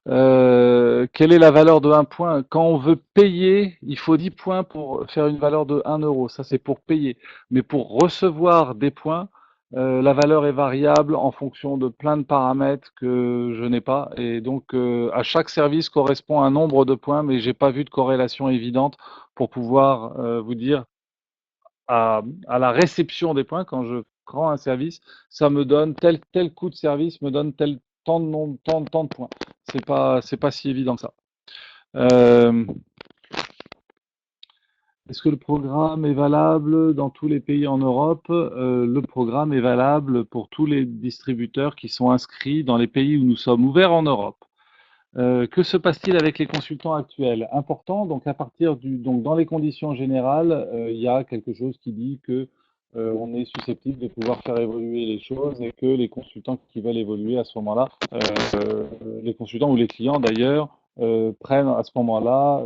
Quelle est la valeur de un point? Quand on veut payer, il faut 10 points pour faire une valeur de 1 euro. Ça, c'est pour payer. Mais pour recevoir des points, la valeur est variable en fonction de plein de paramètres que je n'ai pas. Et donc, à chaque service correspond un nombre de points, mais j'ai pas vu de corrélation évidente pour pouvoir vous dire à la réception des points, quand je prends un service, ça me donne tel coût de service, me donne tel tant de nombre, tant de points. C'est pas si évident que ça. Euh, Est-ce que le programme est valable dans tous les pays en Europe? Le programme est valable pour tous les distributeurs qui sont inscrits dans les pays où nous sommes ouverts en Europe. Que se passe-t-il avec les consultants actuels? Important, donc à partir donc dans les conditions générales, il y a quelque chose qui dit que on est susceptible de pouvoir faire évoluer les choses et que les consultants qui veulent évoluer à ce moment-là, les consultants ou les clients d'ailleurs, prennent à ce moment-là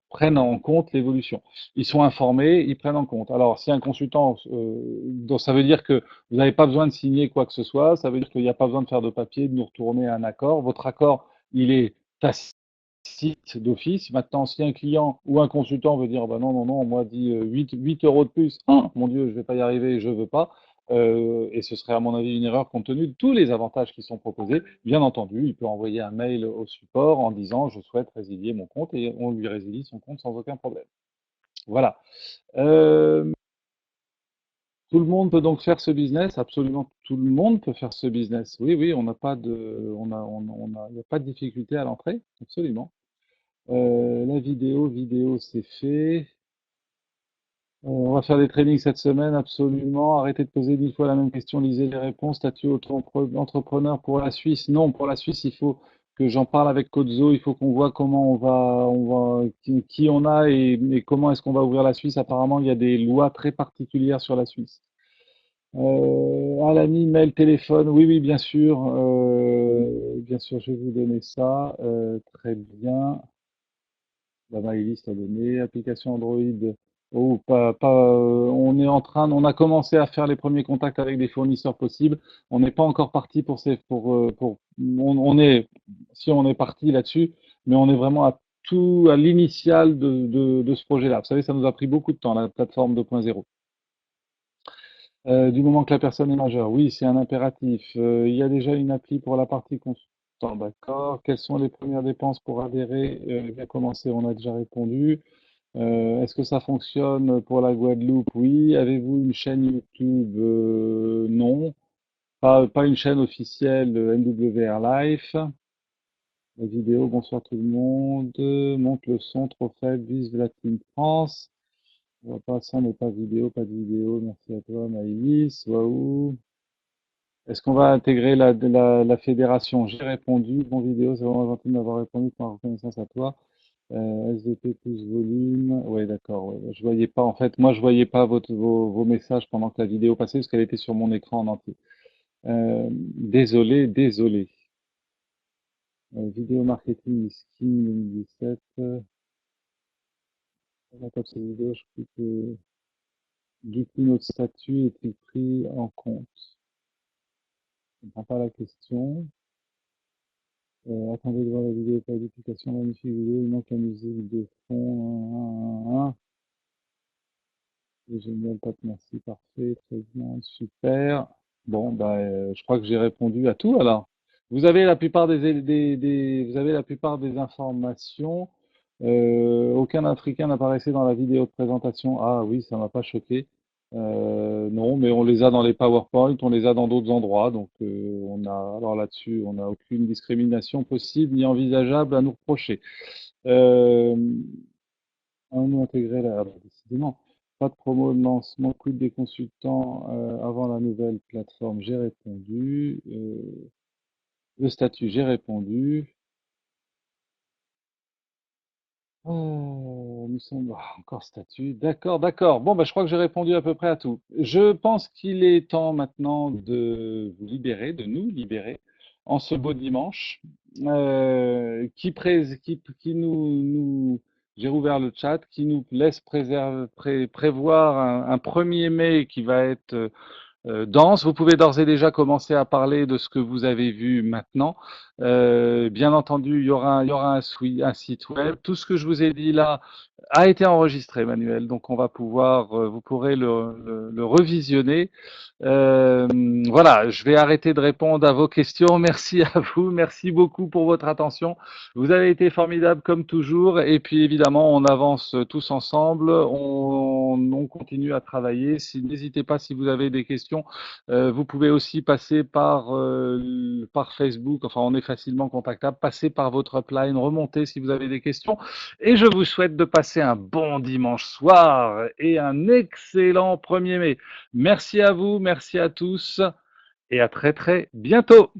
prennent en compte l'évolution. Ils sont informés, ils prennent en compte. Alors, si un consultant, donc ça veut dire que vous n'avez pas besoin de signer quoi que ce soit, ça veut dire qu'il n'y a pas besoin de faire de papier, de nous retourner un accord. Votre accord, il est tacite d'office. Maintenant, si un client ou un consultant veut dire, bah non, non, non, moi dit 8 euros de plus, oh, mon Dieu, je vais pas y arriver, je veux pas. Et ce serait à mon avis une erreur compte tenu de tous les avantages qui sont proposés. Bien entendu, il peut envoyer un mail au support en disant je souhaite résilier mon compte et on lui résilie son compte sans aucun problème. Voilà. Euh, Tout le monde peut donc faire ce business. Absolument tout le monde peut faire ce business. Oui, oui, on n'a pas de, il n'y a pas de difficulté à l'entrée. Absolument. La vidéo, c'est fait. On va faire des trainings cette semaine, absolument. Arrêtez de poser 1000 fois la même question, lisez les réponses. Statut auto-entrepreneur pour la Suisse. Non, pour la Suisse, il faut que j'en parle avec Codzo. Il faut qu'on voit comment qui on a et comment est-ce qu'on va ouvrir la Suisse. Apparemment, il y a des lois très particulières sur la Suisse. Alani, mail, téléphone. Oui, oui, bien sûr. Bien sûr, je vais vous donner ça. Très bien. La MyList a donné, application Android. Oh, on est en train, on a commencé à faire les premiers contacts avec des fournisseurs possibles. On n'est pas encore parti on est, si on est parti là-dessus, mais on est vraiment à l'initial de ce projet-là. Vous savez, ça nous a pris beaucoup de temps, la plateforme 2.0. Du moment que la personne est majeure, oui, c'est un impératif. Il y a déjà une appli pour la partie consultant, d'accord. Quelles sont les premières dépenses pour adhérer? Bien commencé, on a déjà répondu. Est-ce que ça fonctionne pour la Guadeloupe? Oui. Avez-vous une chaîne YouTube? Non. Pas une chaîne officielle NWR Life. La vidéo, bonsoir tout le monde. Monte le son, trop faible, vive la Team France. On voit pas son, mais pas vidéo, pas de vidéo. Merci à toi, Maïlis. Waouh. Est-ce qu'on va intégrer la fédération? J'ai répondu. Bon vidéo, c'est vraiment gentil de m'avoir répondu pour ma reconnaissance à toi. SDP plus volume. Ouais, d'accord. Ouais. Je voyais pas, en fait, moi, je voyais pas vos messages pendant que la vidéo passait parce qu'elle était sur mon écran en entier. Désolé, désolé. Vidéo marketing skin 2017. On va pas de cette vidéo, je crois que du coup, notre statut est-il pris en compte? Je comprends pas la question. Attendez de voir la vidéo de qualification, magnifique vidéo, il manque la musique de fond. C'est génial, top, merci, parfait, très bien, super. Bon, bah, je crois que j'ai répondu à tout alors. Vous avez la plupart vous avez la plupart des informations. Aucun Africain n'apparaissait dans la vidéo de présentation. Ah oui, ça m'a pas choqué. Non, mais on les a dans les PowerPoint, on les a dans d'autres endroits. Donc, on a, alors là-dessus, on n'a aucune discrimination possible ni envisageable à nous reprocher. Euh, on a intégré là, ah bah, décidément. Pas de promo de lancement, quid des consultants avant la nouvelle plateforme, j'ai répondu. Le statut, j'ai répondu. Nous sommes encore statut. D'accord, d'accord. Bon, bah, je crois que j'ai répondu à peu près à tout. Je pense qu'il est temps maintenant de vous libérer, de nous libérer en ce beau dimanche. Qui j'ai rouvert le chat, qui nous laisse prévoir un 1er mai qui va être dense. Vous pouvez d'ores et déjà commencer à parler de ce que vous avez vu maintenant. Bien entendu, il y aura un site web. Tout ce que je vous ai dit là a été enregistré, Manuel. Donc, on va pouvoir, vous pourrez le revisionner. Euh, voilà, je vais arrêter de répondre à vos questions. Merci à vous. Merci beaucoup pour votre attention. Vous avez été formidables comme toujours. Et puis, évidemment, on avance tous ensemble. On continue à travailler. N'hésitez pas si vous avez des questions. Vous pouvez aussi passer par Facebook. Enfin, on est facilement contactable. Passez par votre upline. Remontez si vous avez des questions. Et je vous souhaite de passer un bon dimanche soir et un excellent 1er mai. Merci à vous, merci à tous et à très très bientôt.